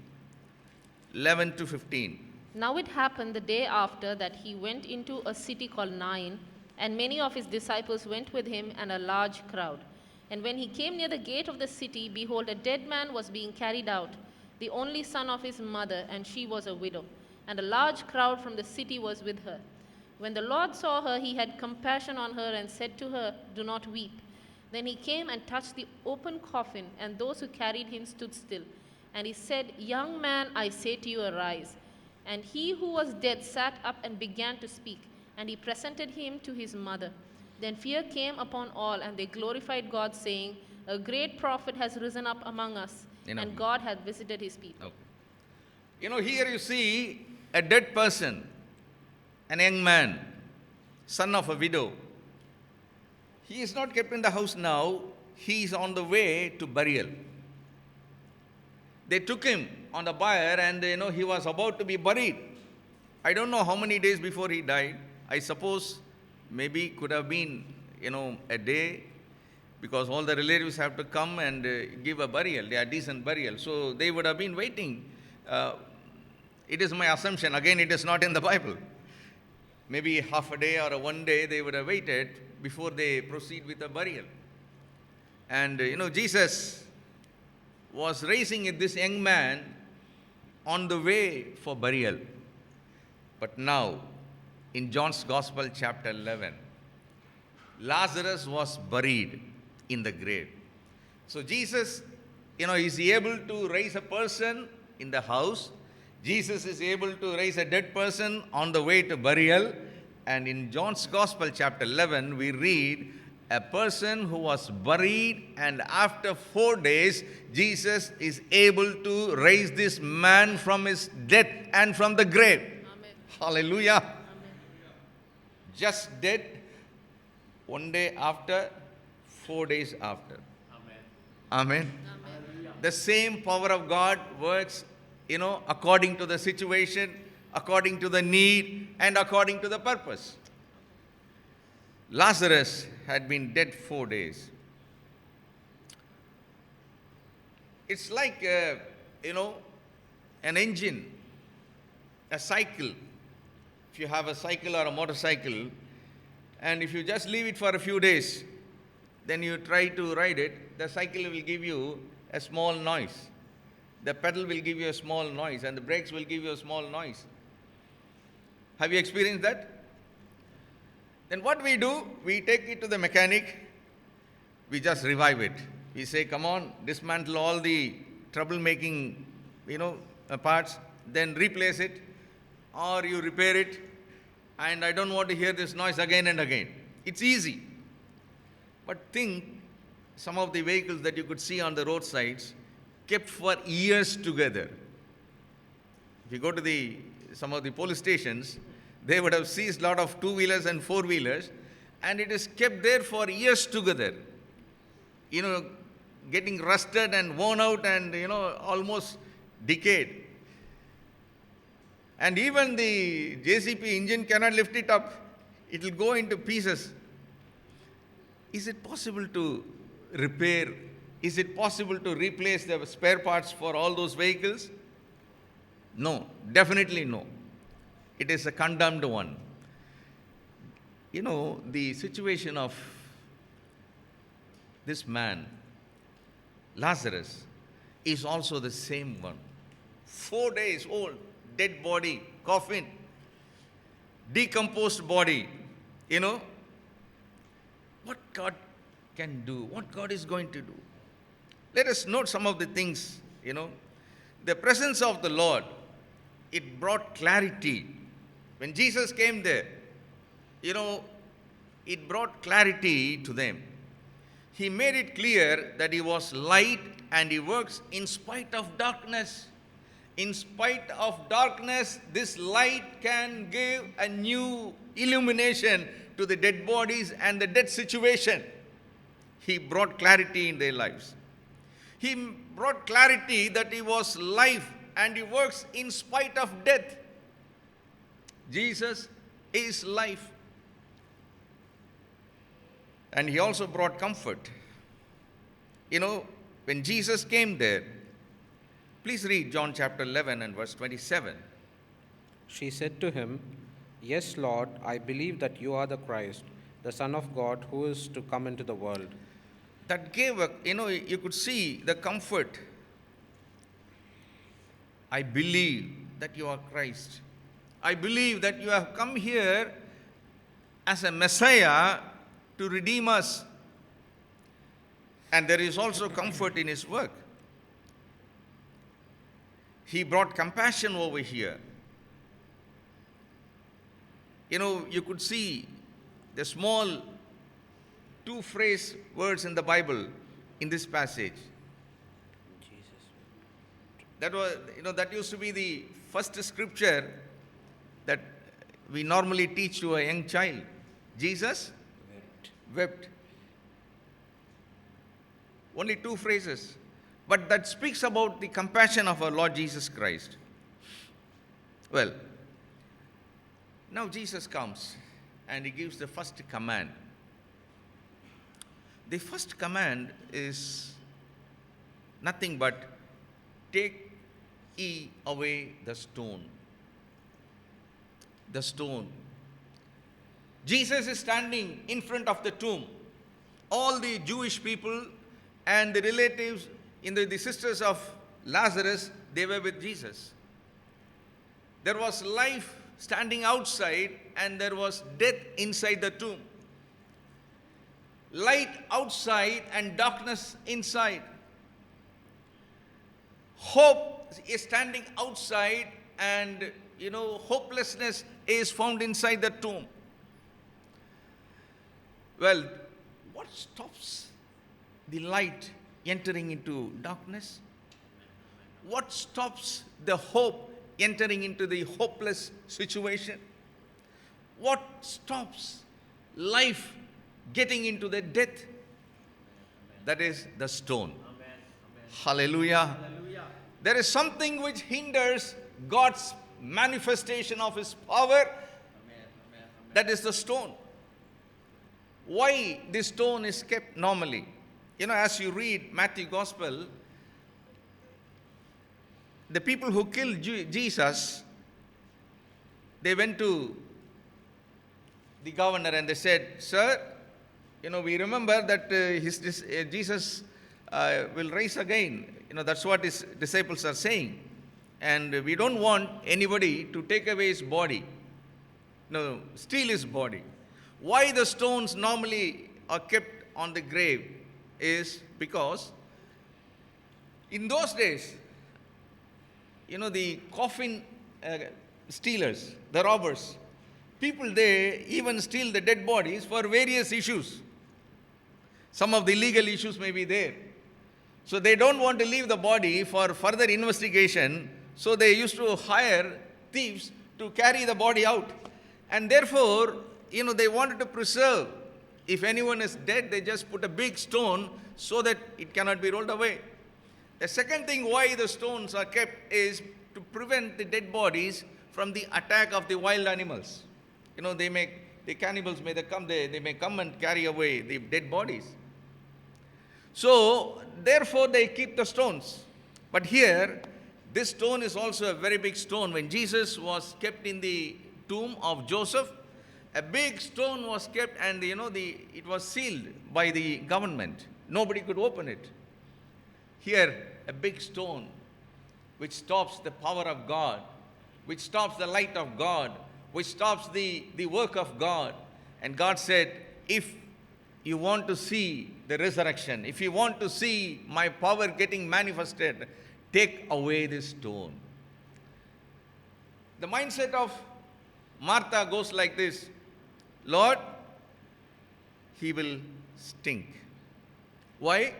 11 to 15. Now it happened the day after that he went into a city called Nain, and many of his disciples went with him, and a large crowd. And when he came near the gate of the city, behold, a dead man was being carried out, the only son of his mother, and she was a widow. And a large crowd from the city was with her. When the Lord saw her, he had compassion on her, and said to her, Do not weep. Then he came and touched the open coffin, and those who carried him stood still. And he said, Young man, I say to you, arise. And he who was dead sat up and began to speak, and he presented him to his mother. Then fear came upon all, and they glorified God, saying, A great prophet has risen up among us, Enough. and God hath visited his people. Okay. Here you see a dead person, an young man, son of a widow. He is not kept in the house now. He is on the way to burial. They took him on the bier, and he was about to be buried. I don't know how many days before he died. I suppose maybe could have been, a day, because all the relatives have to come and give a burial, a decent burial. So they would have been waiting. It is my assumption. Again, it is not in the Bible. Maybe half a day or a 1 day they would have waited before they proceed with the burial. And, Jesus was raising this young man on the way for burial. But now, in John's Gospel, chapter 11, Lazarus was buried in the grave. So Jesus, is able to raise a person in the house. Jesus is able to raise a dead person on the way to burial. And in John's Gospel, chapter 11, we read a person who was buried, and after 4 days, Jesus is able to raise this man from his death and from the grave. Amen. Hallelujah. Amen. Just dead, 1 day after, 4 days after. Amen. Amen. The same power of God works, according to the situation, according to the need, and according to the purpose. Lazarus had been dead 4 days. It's like, an engine, a cycle. If you have a cycle or a motorcycle, and if you just leave it for a few days, then you try to ride it, the cycle will give you a small noise. The pedal will give you a small noise, and the brakes will give you a small noise. Have you experienced that? Then what we do, we take it to the mechanic, we just revive it. We say, come on, dismantle all the troublemaking, parts, then replace it, or you repair it, and I don't want to hear this noise again and again. It's easy. But think, some of the vehicles that you could see on the roadsides, kept for years together. If you go to some of the police stations, they would have seized a lot of two-wheelers and four-wheelers, and it is kept there for years together. Getting rusted and worn out and, almost decayed. And even the JCB engine cannot lift it up. It will go into pieces. Is it possible to repair? Is it possible to replace the spare parts for all those vehicles? No, definitely no. It is a condemned one. The situation of this man, Lazarus, is also the same one. 4 days old, dead body, coffin, decomposed body. What God can do, what God is going to do. Let us note some of the things, The presence of the Lord, it brought clarity. When Jesus came there, it brought clarity to them. He made it clear that He was light and He works in spite of darkness. In spite of darkness, this light can give a new illumination to the dead bodies and the dead situation. He brought clarity in their lives. He brought clarity that He was life and He works in spite of death. Jesus is life. And He also brought comfort. When Jesus came there, please read John chapter 11 and verse 27. She said to him, Yes, Lord, I believe that you are the Christ, the Son of God, who is to come into the world. That gave you could see the comfort. I believe that you are Christ. I believe that you have come here as a Messiah to redeem us. And there is also comfort in His work. He brought compassion over here. you could see the small two-phrase words in the Bible in this passage. That was, that used to be the first scripture that we normally teach to a young child. Jesus wept. Only two phrases. But that speaks about the compassion of our Lord Jesus Christ. Well, now Jesus comes and he gives the first command. The first command is nothing but take ye away the stone. The stone. Jesus is standing in front of the tomb. All the Jewish people and the relatives, the sisters of Lazarus, they were with Jesus. There was life standing outside and there was death inside the tomb. Light outside and darkness inside. Hope is standing outside and, hopelessness is found inside the tomb. Well, what stops the light entering into darkness? What stops the hope entering into the hopeless situation? What stops life getting into the death? That is the stone. Hallelujah. There is something which hinders God's manifestation of His power. That is the stone. Why this stone is kept normally? As you read Matthew Gospel, the people who killed Jesus, they went to the governor and they said, "Sir, we remember that Jesus will rise again. That's what his disciples are saying. And we don't want anybody to take away his body, steal his body." Why the stones normally are kept on the grave is because in those days, the coffin stealers, the robbers, people, they even steal the dead bodies for various issues. Some of the legal issues may be there. So they don't want to leave the body for further investigation, so they used to hire thieves to carry the body out. And therefore, they wanted to preserve. If anyone is dead, they just put a big stone so that it cannot be rolled away. The second thing why the stones are kept is to prevent the dead bodies from the attack of the wild animals. The cannibals may come and carry away the dead bodies. So, therefore they keep the stones. But here, this stone is also a very big stone. When Jesus was kept in the tomb of Joseph, a big stone was kept and it was sealed by the government. Nobody could open it. Here, a big stone which stops the power of God, which stops the light of God, which stops the work of God. And God said, if you want to see the resurrection, if you want to see my power getting manifested, take away this stone. The mindset of Martha goes like this: Lord, he will stink. Why?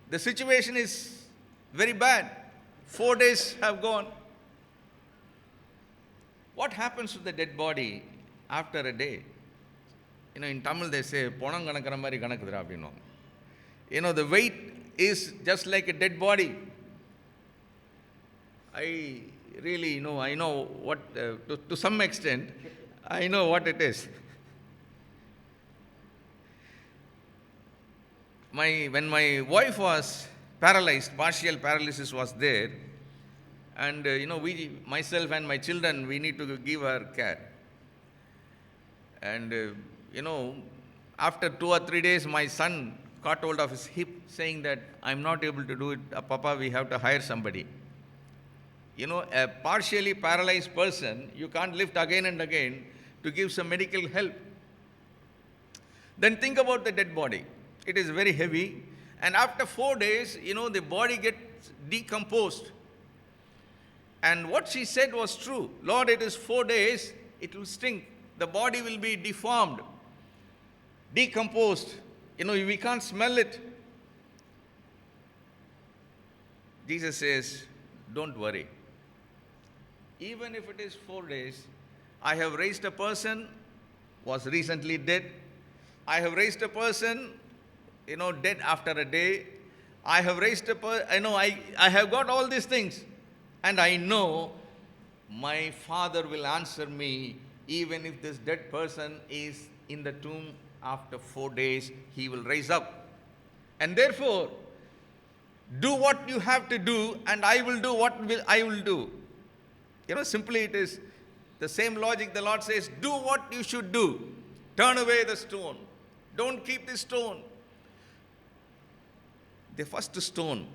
The situation is very bad. 4 days have gone. What happens to the dead body after a day? In Tamil they say, "Ponam kanakkara mari kanakkudra appadinu." The weight is just like a dead body. I really know, I know what, to some extent, I know what it is. When my wife was paralyzed, partial paralysis was there, and myself and my children, we need to give her care. And after 2 or 3 days, my son caught hold of his hip, saying that, "I'm not able to do it, Papa, we have to hire somebody." A partially paralyzed person, you can't lift again and again to give some medical help. Then think about the dead body. It is very heavy. And after 4 days, the body gets decomposed. And what she said was true. Lord, it is 4 days, it will stink. the body will be deformed, decomposed. We can't smell it. Jesus says, don't worry. Even if it is 4 days, I have raised a person was recently dead. I have raised a person, dead after a day. I have raised a person, I have got all these things. And I know my Father will answer me, even if this dead person is in the tomb after 4 days, he will rise up. And therefore, do what you have to do, and I will do what I will do. Simply it is the same logic. The Lord says, do what you should do. Turn away the stone. Don't keep the stone. The first stone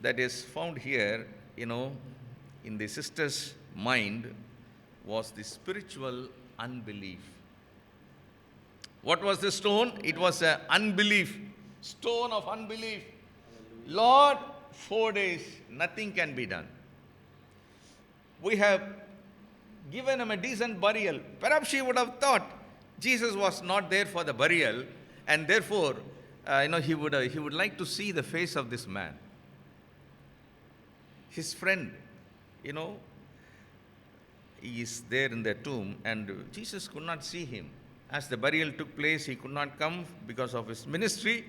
that is found here, in the sister's mind was the spiritual unbelief. What was the stone? It was an unbelief. Stone of unbelief. Lord, 4 days, nothing can be done. We have given him a decent burial. Perhaps she would have thought Jesus was not there for the burial, and therefore, he would like to see the face of this man. His friend, he is there in the tomb, and Jesus could not see him. As the burial took place, he could not come because of his ministry.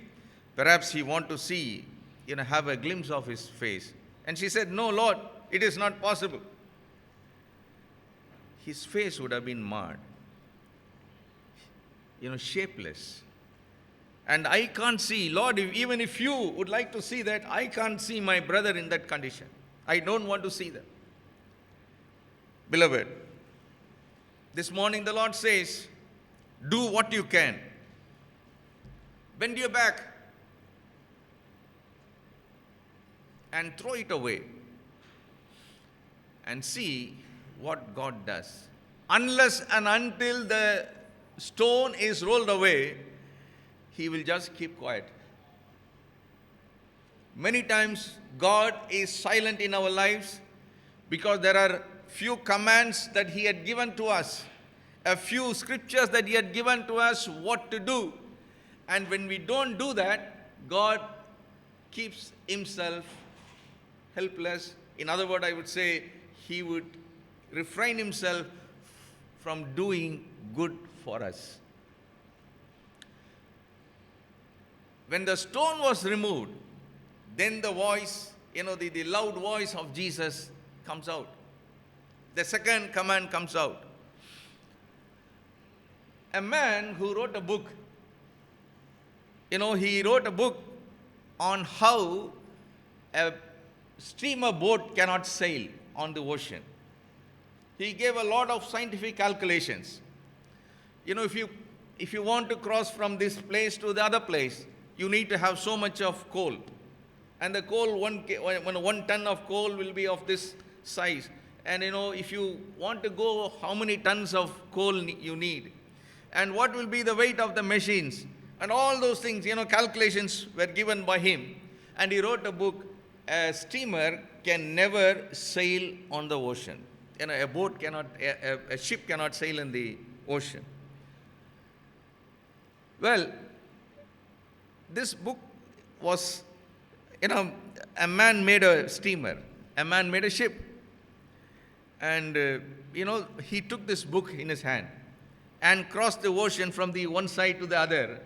Perhaps he wanted to see, have a glimpse of his face. And she said, no, Lord, it is not possible. His face would have been marred, shapeless. And I can't see, Lord, even if you would like to see that, I can't see my brother in that condition. I don't want to see that. Beloved, this morning the Lord says, do what you can. Bend your back and throw it away and see what God does. Unless and until the stone is rolled away, he will just keep quiet. Many times God is silent in our lives because there are few commands that he had given to us, a few scriptures that he had given to us what to do. And when we don't do that, God keeps himself helpless. In other words, I would say he would refrain himself from doing good for us. When the stone was removed, then the voice, the loud voice of Jesus comes out. The second command comes out. A man who wrote a book, he wrote a book on how a steamer boat cannot sail on the ocean. He gave a lot of scientific calculations. If you want to cross from this place to the other place, you need to have so much of coal. And the coal, 1 ton of coal will be of this size. And if you want to go, how many tons of coal you need? And what will be the weight of the machines? And all those things, calculations were given by him. And he wrote a book, a steamer can never sail on the ocean. A ship cannot sail in the ocean. Well, this book was, a man made a steamer, a man made a ship. And, he took this book in his hand and crossed the ocean from the one side to the other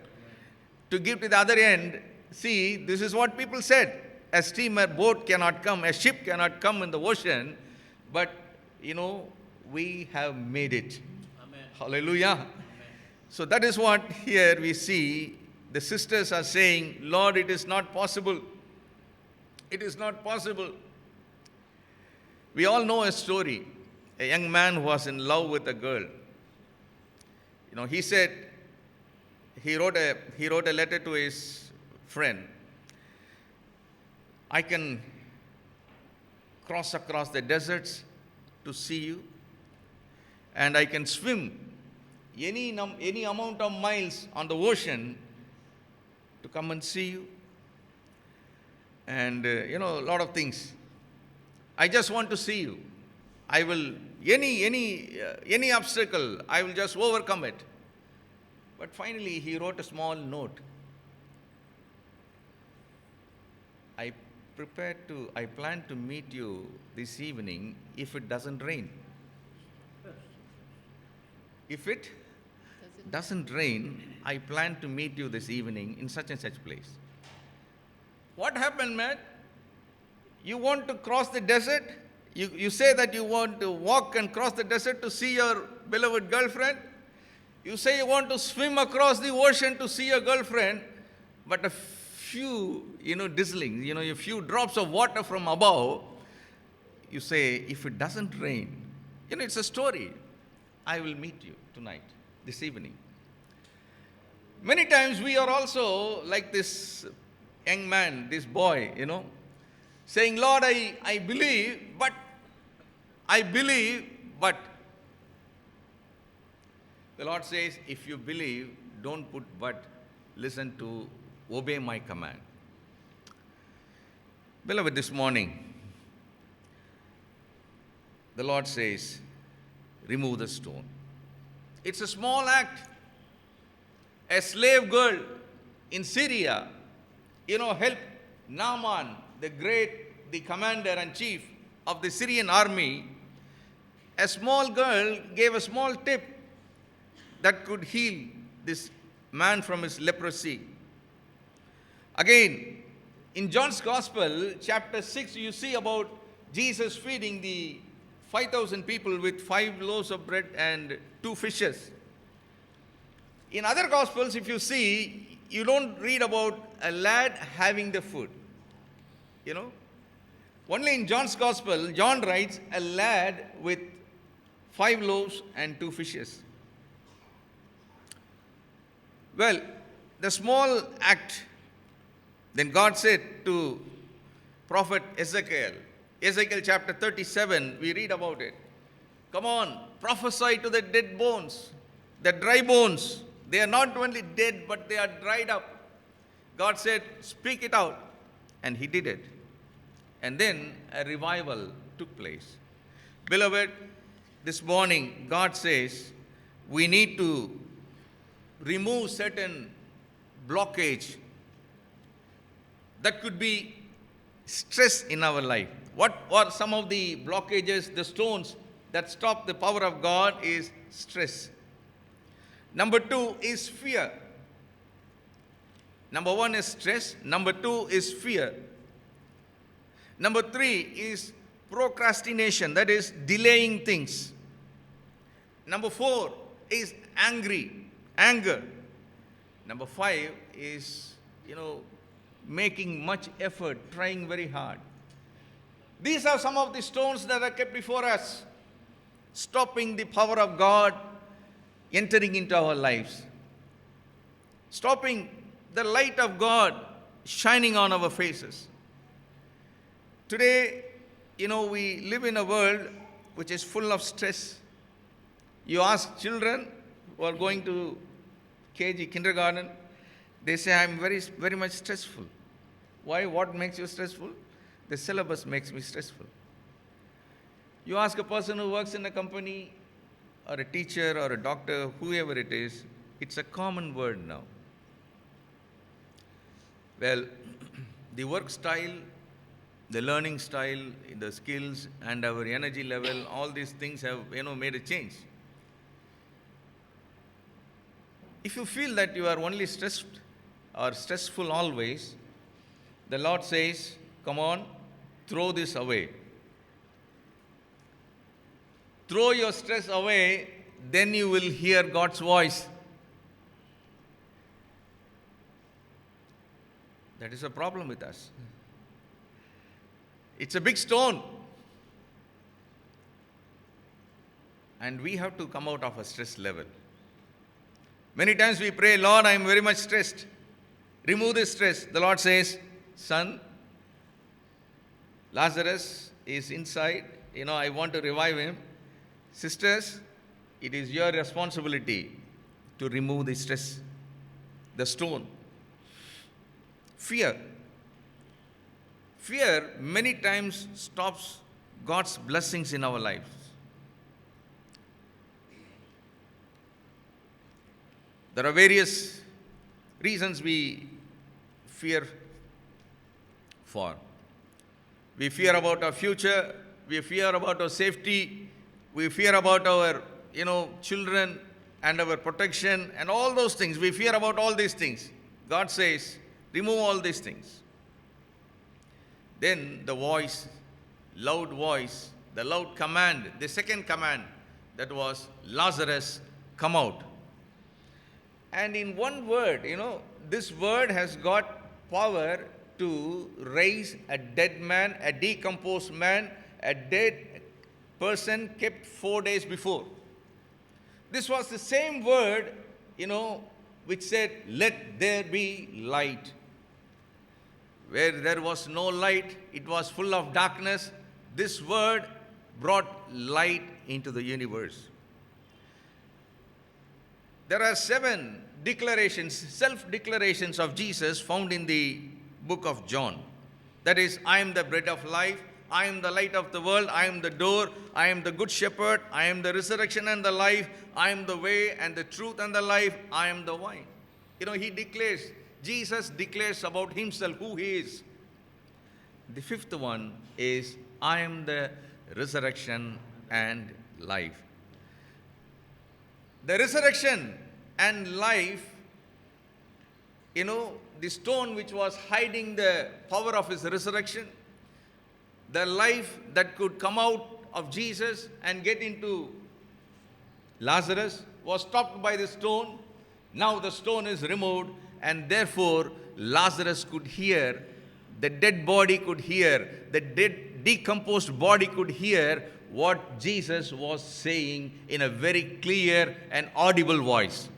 to give to the other end. See, this is what people said. A steamer boat cannot come, a ship cannot come in the ocean, but, we have made it. Amen. Hallelujah. Amen. So that is what here we see. The sisters are saying, Lord, it is not possible. It is not possible. We all know a story. A young man who was in love with a girl. He said, he wrote a letter to his friend. I can cross across the deserts to see you, and I can swim any amount of miles on the ocean to come and see you. And, a lot of things. I just want to see you. I will any obstacle, I will just overcome it. But finally, he wrote a small note. I plan to meet you this evening if it doesn't rain. If it doesn't rain, I plan to meet you this evening in such and such place. What happened, man? You want to cross the desert? You say that you want to walk and cross the desert to see your beloved girlfriend. You say you want to swim across the ocean to see your girlfriend, but a few, drizzling, a few drops of water from above, you say, if it doesn't rain, it's a story. I will meet you tonight, this evening. Many times we are also like this young man, this boy, saying, Lord, I believe, but the Lord says, if you believe, don't put but, listen to, obey my command. Beloved, this morning, the Lord says, remove the stone. It's a small act. A slave girl in Syria, helped Naaman, the commander and chief of the Syrian army. A small girl gave a small tip that could heal this man from his leprosy. Again, in John's Gospel, chapter 6, you see about Jesus feeding the 5,000 people with 5 loaves of bread and 2 fishes. In other Gospels, if you see, you don't read about a lad having the food. Only in John's Gospel, John writes a lad with 5 loaves and 2 fishes. Well, the small act, then God said to prophet Ezekiel chapter 37, we read about it. Come on, prophesy to the dead bones, the dry bones. They are not only dead, but they are dried up. God said, speak it out. And he did it. And then a revival took place. Beloved, this morning, God says, we need to remove certain blockage that could be stress in our life. What are some of the blockages, the stones that stop the power of God is stress. Number 2 is fear. Number 1 is stress. Number 2 is fear. Number 3 is procrastination, that is delaying things. Number 4 is anger. Number 5 is, making much effort, trying very hard. These are some of the stones that are kept before us, stopping the power of God entering into our lives, stopping the light of God shining on our faces. Today, we live in a world which is full of stress. You ask children who are going to KG, kindergarten, they say, I'm very, very much stressful. Why? What makes you stressful? The syllabus makes me stressful. You ask a person who works in a company, or a teacher, or a doctor, whoever it is, it's a common word now. Well, the work style, the learning style, the skills, and our energy level, all these things have, made a change. If you feel that you are only stressed or stressful always, the Lord says, come on, throw this away. Throw your stress away, then you will hear God's voice. That is a problem with us. It's a big stone. And we have to come out of a stress level. Many times we pray, Lord, I am very much stressed. Remove this stress. The Lord says, son, Lazarus is inside. I want to revive him. Sisters, it is your responsibility to remove the stress, the stone. Fear. Fear many times stops God's blessings in our lives. There are various reasons we fear for. We fear about our future, we fear about our safety, we fear about our, children and our protection and all those things. We fear about all these things. God says, remove all these things. Then the voice, the loud command, the second command, that was, Lazarus, come out. And in one word, this word has got power to raise a dead man, a decomposed man, a dead person kept 4 days before. This was the same word, which said, let there be light. Where there was no light, it was full of darkness. This word brought light into the universe. There are 7 declarations, self-declarations of Jesus found in the book of John. That is, I am the bread of life, I am the light of the world, I am the door, I am the good shepherd, I am the resurrection and the life, I am the way and the truth and the life, I am the vine. Jesus declares about himself who he is. The 5th one is, I am the resurrection and life. The resurrection and life, the stone which was hiding the power of his resurrection, the life that could come out of Jesus and get into Lazarus was stopped by the stone. Now the stone is removed, and therefore Lazarus could hear, the dead body could hear, the dead decomposed body could hear what Jesus was saying in a very clear and audible voice.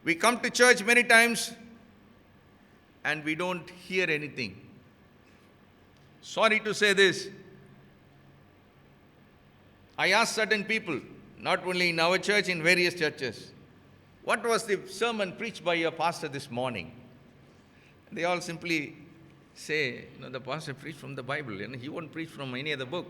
We come to church many times and we don't hear anything. Sorry to say this. I asked certain people, not only in our church, in various churches, what was the sermon preached by your pastor this morning? They all simply say, the pastor preached from the Bible, and he won't preach from any other book.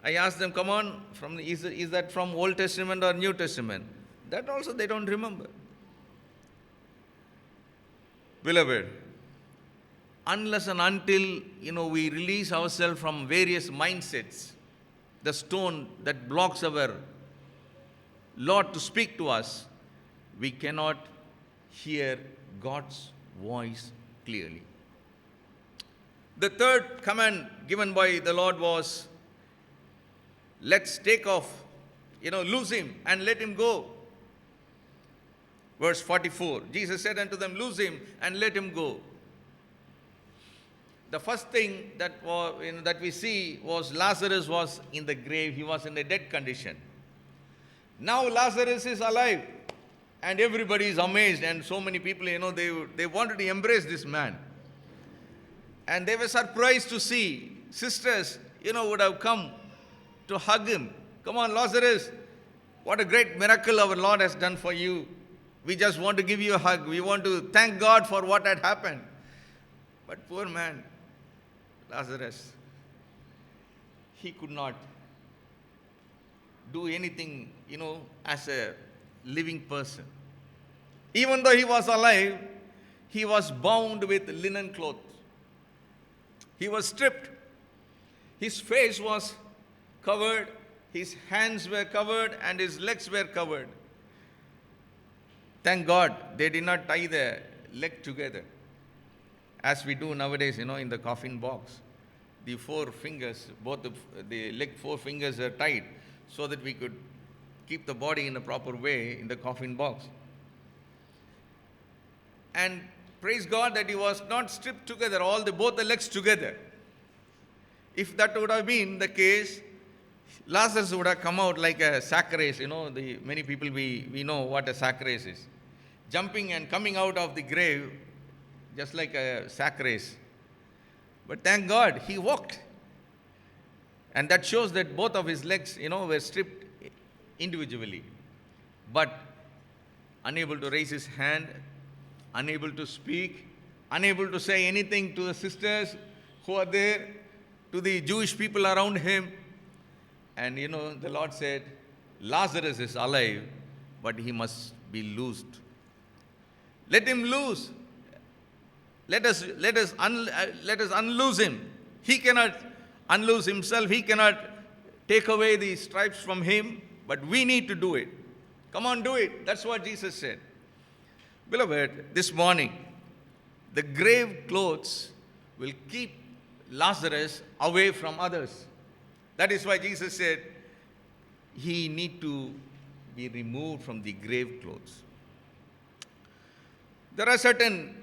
I asked them, come on, is that from Old Testament or New Testament? That also they don't remember. Beloved, unless and until, we release ourselves from various mindsets, the stone that blocks our Lord to speak to us, we cannot hear God's voice clearly. The third command given by the Lord was, let's take off, loose him and let him go. Verse 44, Jesus said unto them, loose him and let him go. The first thing that we see was Lazarus was in the grave. He was in a dead condition. Now Lazarus is alive, and everybody is amazed, and so many people, they wanted to embrace this man. And they were surprised to see sisters, would have come to hug him. Come on, Lazarus, what a great miracle our Lord has done for you. We just want to give you a hug. We want to thank God for what had happened. But poor man, Lazarus, he could not do anything, as a living person. Even though he was alive, he was bound with linen cloth. He was stripped. His face was covered, his hands were covered, and his legs were covered. Thank God they did not tie the leg together, as we do nowadays, in the coffin box. The 4 fingers, both the leg 4 fingers are tied so that we could keep the body in a proper way in the coffin box. And praise God that he was not stripped together, both the legs together. If that would have been the case, Lazarus would have come out like a sack race. Many people, we know what a sack race is. Jumping and coming out of the grave just like a sack race. But thank God, he walked. And that shows that both of his legs, were stripped individually. But unable to raise his hand, unable to speak, unable to say anything to the sisters who are there, to the Jewish people around him. And the Lord said, Lazarus is alive, but he must be loosed. Let him loose. Let us unloose him. He cannot unloose himself. He cannot take away the stripes from him, but we need to do it. Come on, do it. That's what Jesus said. Beloved, this morning, the grave clothes will keep Lazarus away from others. That is why Jesus said he need to be removed from the grave clothes. There are certain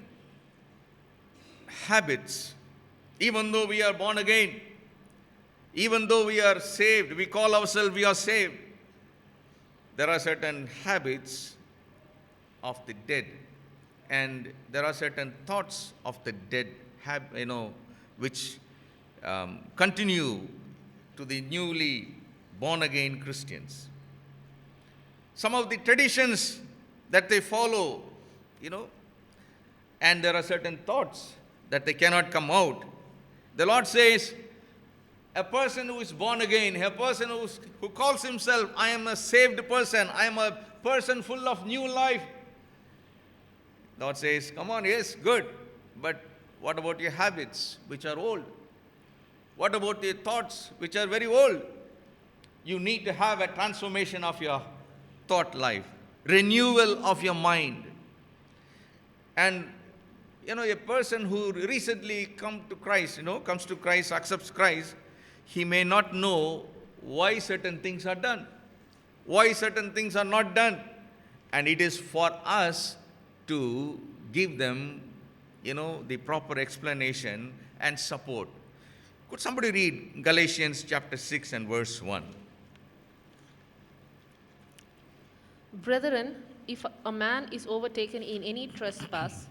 habits, even though we are born again, even though we are saved, we call ourselves we are saved. There are certain habits of the dead, and there are certain thoughts of the dead, which continue to the newly born again Christians. Some of the traditions that they follow, and there are certain thoughts that they cannot come out. The Lord says, a person who is born again, a person who calls himself, I am a saved person, I am a person full of new life. Lord says, come on, yes, good, but what about your habits which are old? What about your thoughts which are very old? You need to have a transformation of your thought life, renewal of your mind. And a person who recently comes to Christ, accepts Christ, he may not know why certain things are done, why certain things are not done. And it is for us to give them, the proper explanation and support. Could somebody read Galatians chapter 6 and verse 1? Brethren, if a man is overtaken in any trespass,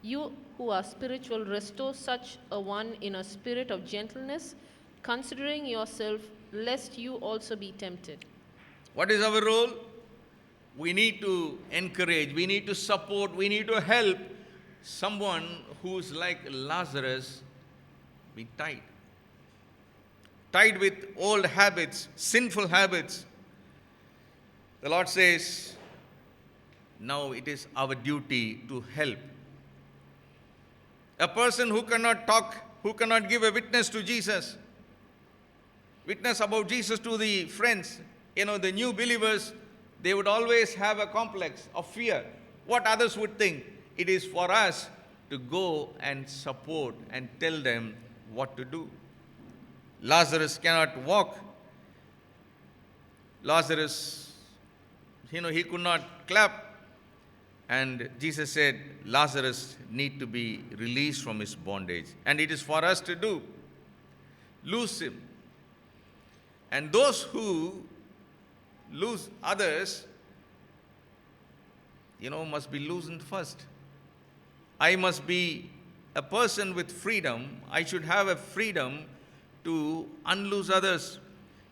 you who are spiritual, restore such a one in a spirit of gentleness, considering yourself, lest you also be tempted. What is our role? We need to encourage, we need to support, we need to help someone who's like Lazarus be tied. Tied with old habits, sinful habits. The Lord says, now it is our duty to help. A person who cannot talk, who cannot give a witness to Jesus, witness about Jesus to the friends, the new believers, they would always have a complex of fear. What others would think. It is for us to go and support and tell them what to do. Lazarus cannot walk. Lazarus, he could not clap. And Jesus said, Lazarus need to be released from his bondage. And it is for us to do. Loose him. And those who lose others, must be loosened first. I must be a person with freedom. I should have a freedom to unloose others.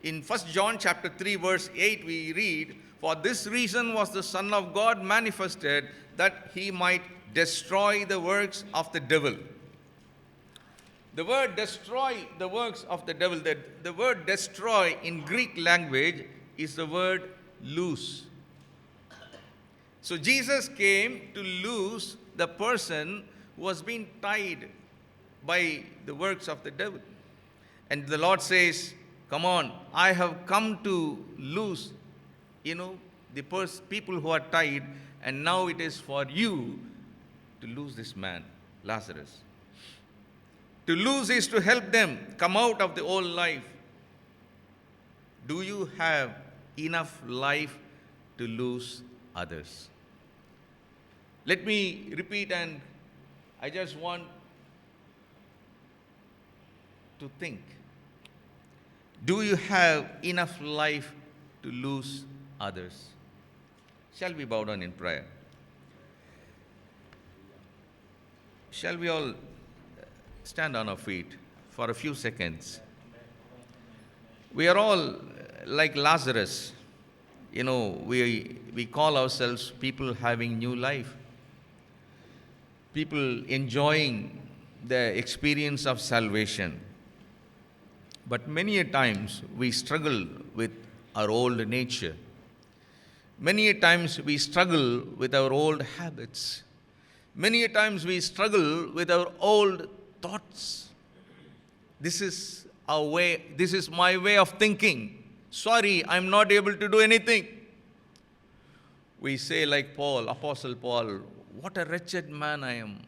In 1 John chapter 3 verse 8 we read, for this reason was the Son of God manifested, that he might destroy the works of the devil. The word destroy the works of the devil, the word destroy in Greek language is the word loose. So Jesus came to loose the person who was being tied by the works of the devil. And the Lord says, come on, I have come to loose, the people who are tied, and now it is for you to loose this man, Lazarus. To loose is to help them come out of the old life. Do you have enough life to lose others? Let me repeat, and I just want to think. Do you have enough life to lose others? Shall we bow down in prayer? Shall we all stand on our feet for a few seconds? We are all like Lazarus. We call ourselves people having new life, people enjoying the experience of salvation. But many a times we struggle with our old nature. Many a times we struggle with our old habits. Many a times we struggle with our old thoughts. This is our way, this is my way of thinking. Sorry, I'm not able to do anything. We say like Paul, Apostle Paul, what a wretched man I am.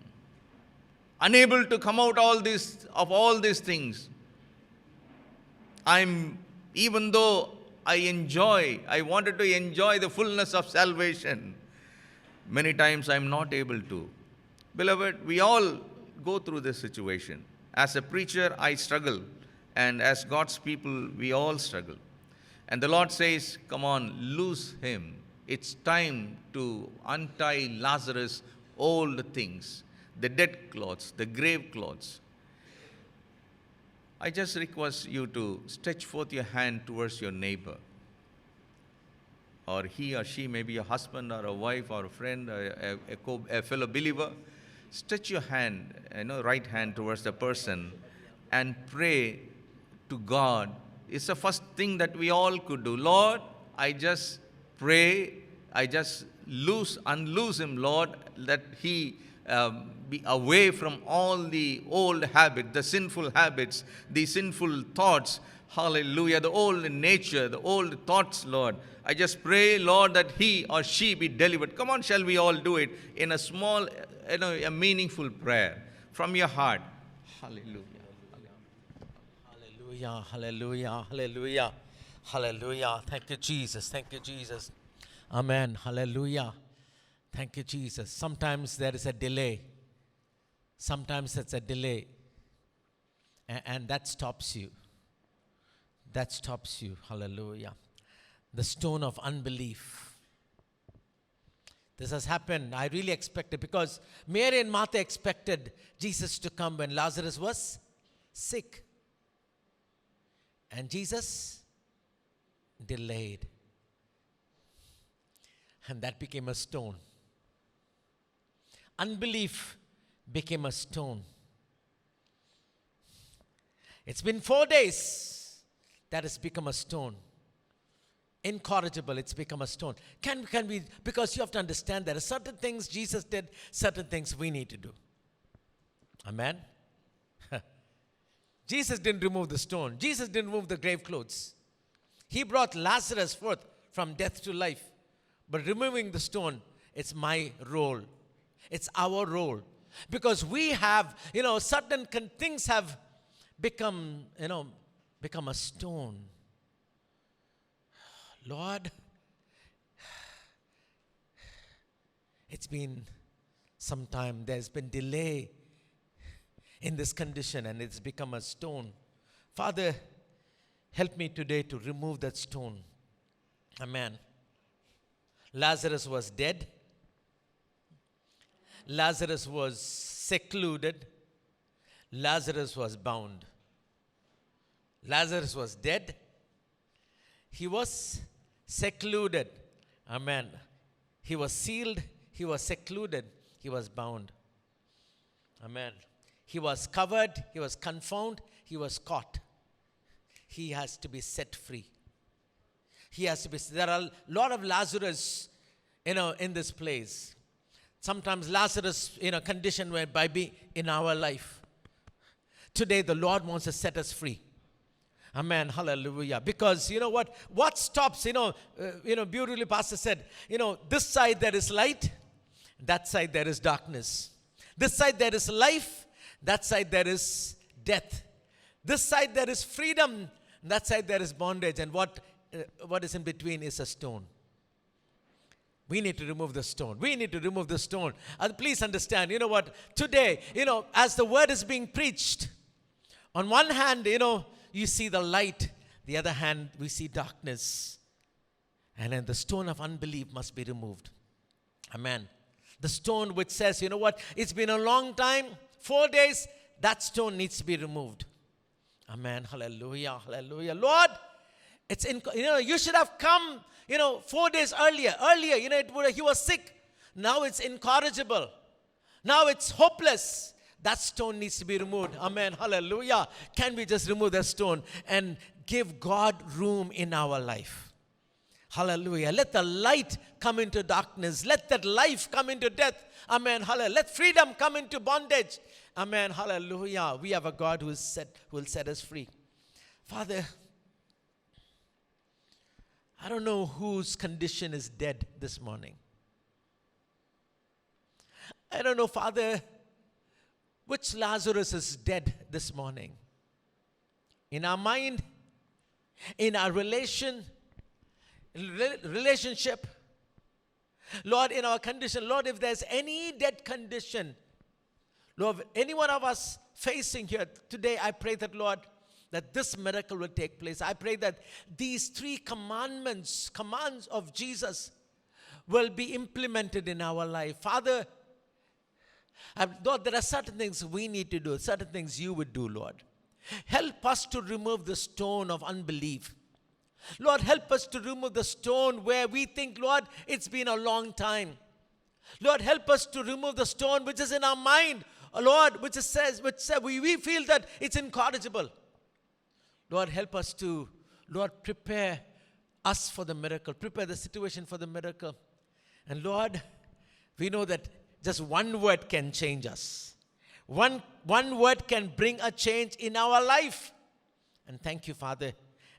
Unable to come out of all these things. Even though I wanted to enjoy the fullness of salvation, many times I'm not able to. Beloved, we all go through this situation. As a preacher, I struggle. And as God's people, we all struggle. And the Lord says, come on, loose him. It's time to untie Lazarus' old things, the dead clothes, the grave clothes. I just request you to stretch forth your hand towards your neighbor. Or he or she may be a husband or a wife or a friend or a fellow believer. Stretch your hand, right hand towards the person and pray to God. It's the first thing that we all could do. Lord, I just pray, I just unloose him, Lord, that he be away from all the old habits, the sinful habits, the sinful thoughts. Hallelujah. The old nature, the old thoughts, Lord. I just pray, Lord, that he or she be delivered. Come on, shall we all do it in a small, a meaningful prayer from your heart. Hallelujah. Hallelujah, hallelujah, hallelujah, hallelujah. Thank you, Jesus. Thank you, Jesus. Amen. Hallelujah. Thank you, Jesus. Sometimes there is a delay. Sometimes it's a delay. And that stops you. That stops you. Hallelujah. The stone of unbelief. This has happened. I really expected, because Mary and Martha expected Jesus to come when Lazarus was sick. And Jesus delayed. And that became a stone. Unbelief became a stone. It's been 4 days that has become a stone. Incorrigible, it's become a stone. Can we, because you have to understand there are certain things Jesus did, certain things we need to do. Amen? Jesus didn't remove the stone. Jesus didn't remove the grave clothes. He brought Lazarus forth from death to life. But removing the stone, it's my role. It's our role. Because we have, certain things have become a stone. Lord, it's been some time. There's been delay in this condition and it's become a stone. Father, help me today to remove that stone. Amen. Lazarus was dead. Lazarus was secluded. Lazarus was bound. Lazarus was dead. He was secluded. Amen. He was sealed. He was secluded. He was bound. Amen. He was covered. He was confounded. He was caught. He has to be set free. He has to be. There are a lot of Lazarus, in this place. Sometimes Lazarus, condition whereby be in our life. Today the Lord wants to set us free. Amen. Hallelujah. Because you know what? What stops, beautifully Pastor said, this side there is light, that side there is darkness. This side there is life, that side there is death. This side there is freedom, that side there is bondage. And what is in between is a stone. We need to remove the stone. We need to remove the stone. And please understand, today, as the word is being preached, on one hand, you see the light. The other hand, we see darkness. And then the stone of unbelief must be removed. Amen. The stone which says, it's been a long time, 4 days, that stone needs to be removed. Amen. Hallelujah. Hallelujah. Lord, you should have come, 4 days earlier. Earlier, he was sick. Now it's incorrigible. Now it's hopeless. That stone needs to be removed. Amen. Hallelujah. Can we just remove that stone and give God room in our life? Hallelujah. Let the light come into darkness. Let that life come into death. Amen. Hallelujah. Let freedom come into bondage. Amen. Hallelujah. We have a God who will set us free. Father, I don't know whose condition is dead this morning. I don't know, Father, which Lazarus is dead this morning. In our mind, in our relationship, Lord, in our condition, Lord, if there's any dead condition, Lord, any one of us facing here today, I pray that, Lord, that this miracle will take place. I pray that these 3 commands of Jesus will be implemented in our life. Father, Lord, there are certain things we need to do, certain things you would do, Lord. Help us to remove the stone of unbelief. Lord, help us to remove the stone where we think, Lord, it's been a long time. Lord, help us to remove the stone which is in our mind, Lord, which says we feel that it's incorrigible. Lord, help us to, Lord, prepare us for the miracle, prepare the situation for the miracle. And Lord, we know that just one word can change us. One word can bring a change in our life. And thank you, Father.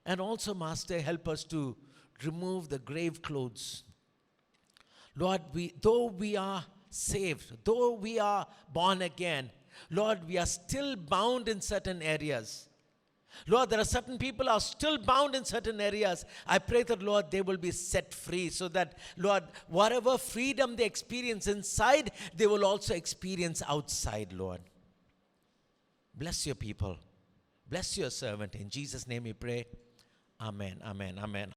And also, Master, help us to remove the grave clothes. Lord, though we are saved, though we are born again, Lord, we are still bound in certain areas. Lord, there are certain people who are still bound in certain areas. I pray that, Lord, they will be set free so that, Lord, whatever freedom they experience inside, they will also experience outside, Lord. Bless your people. Bless your servant. In Jesus' name we pray. Amen, amen, amen.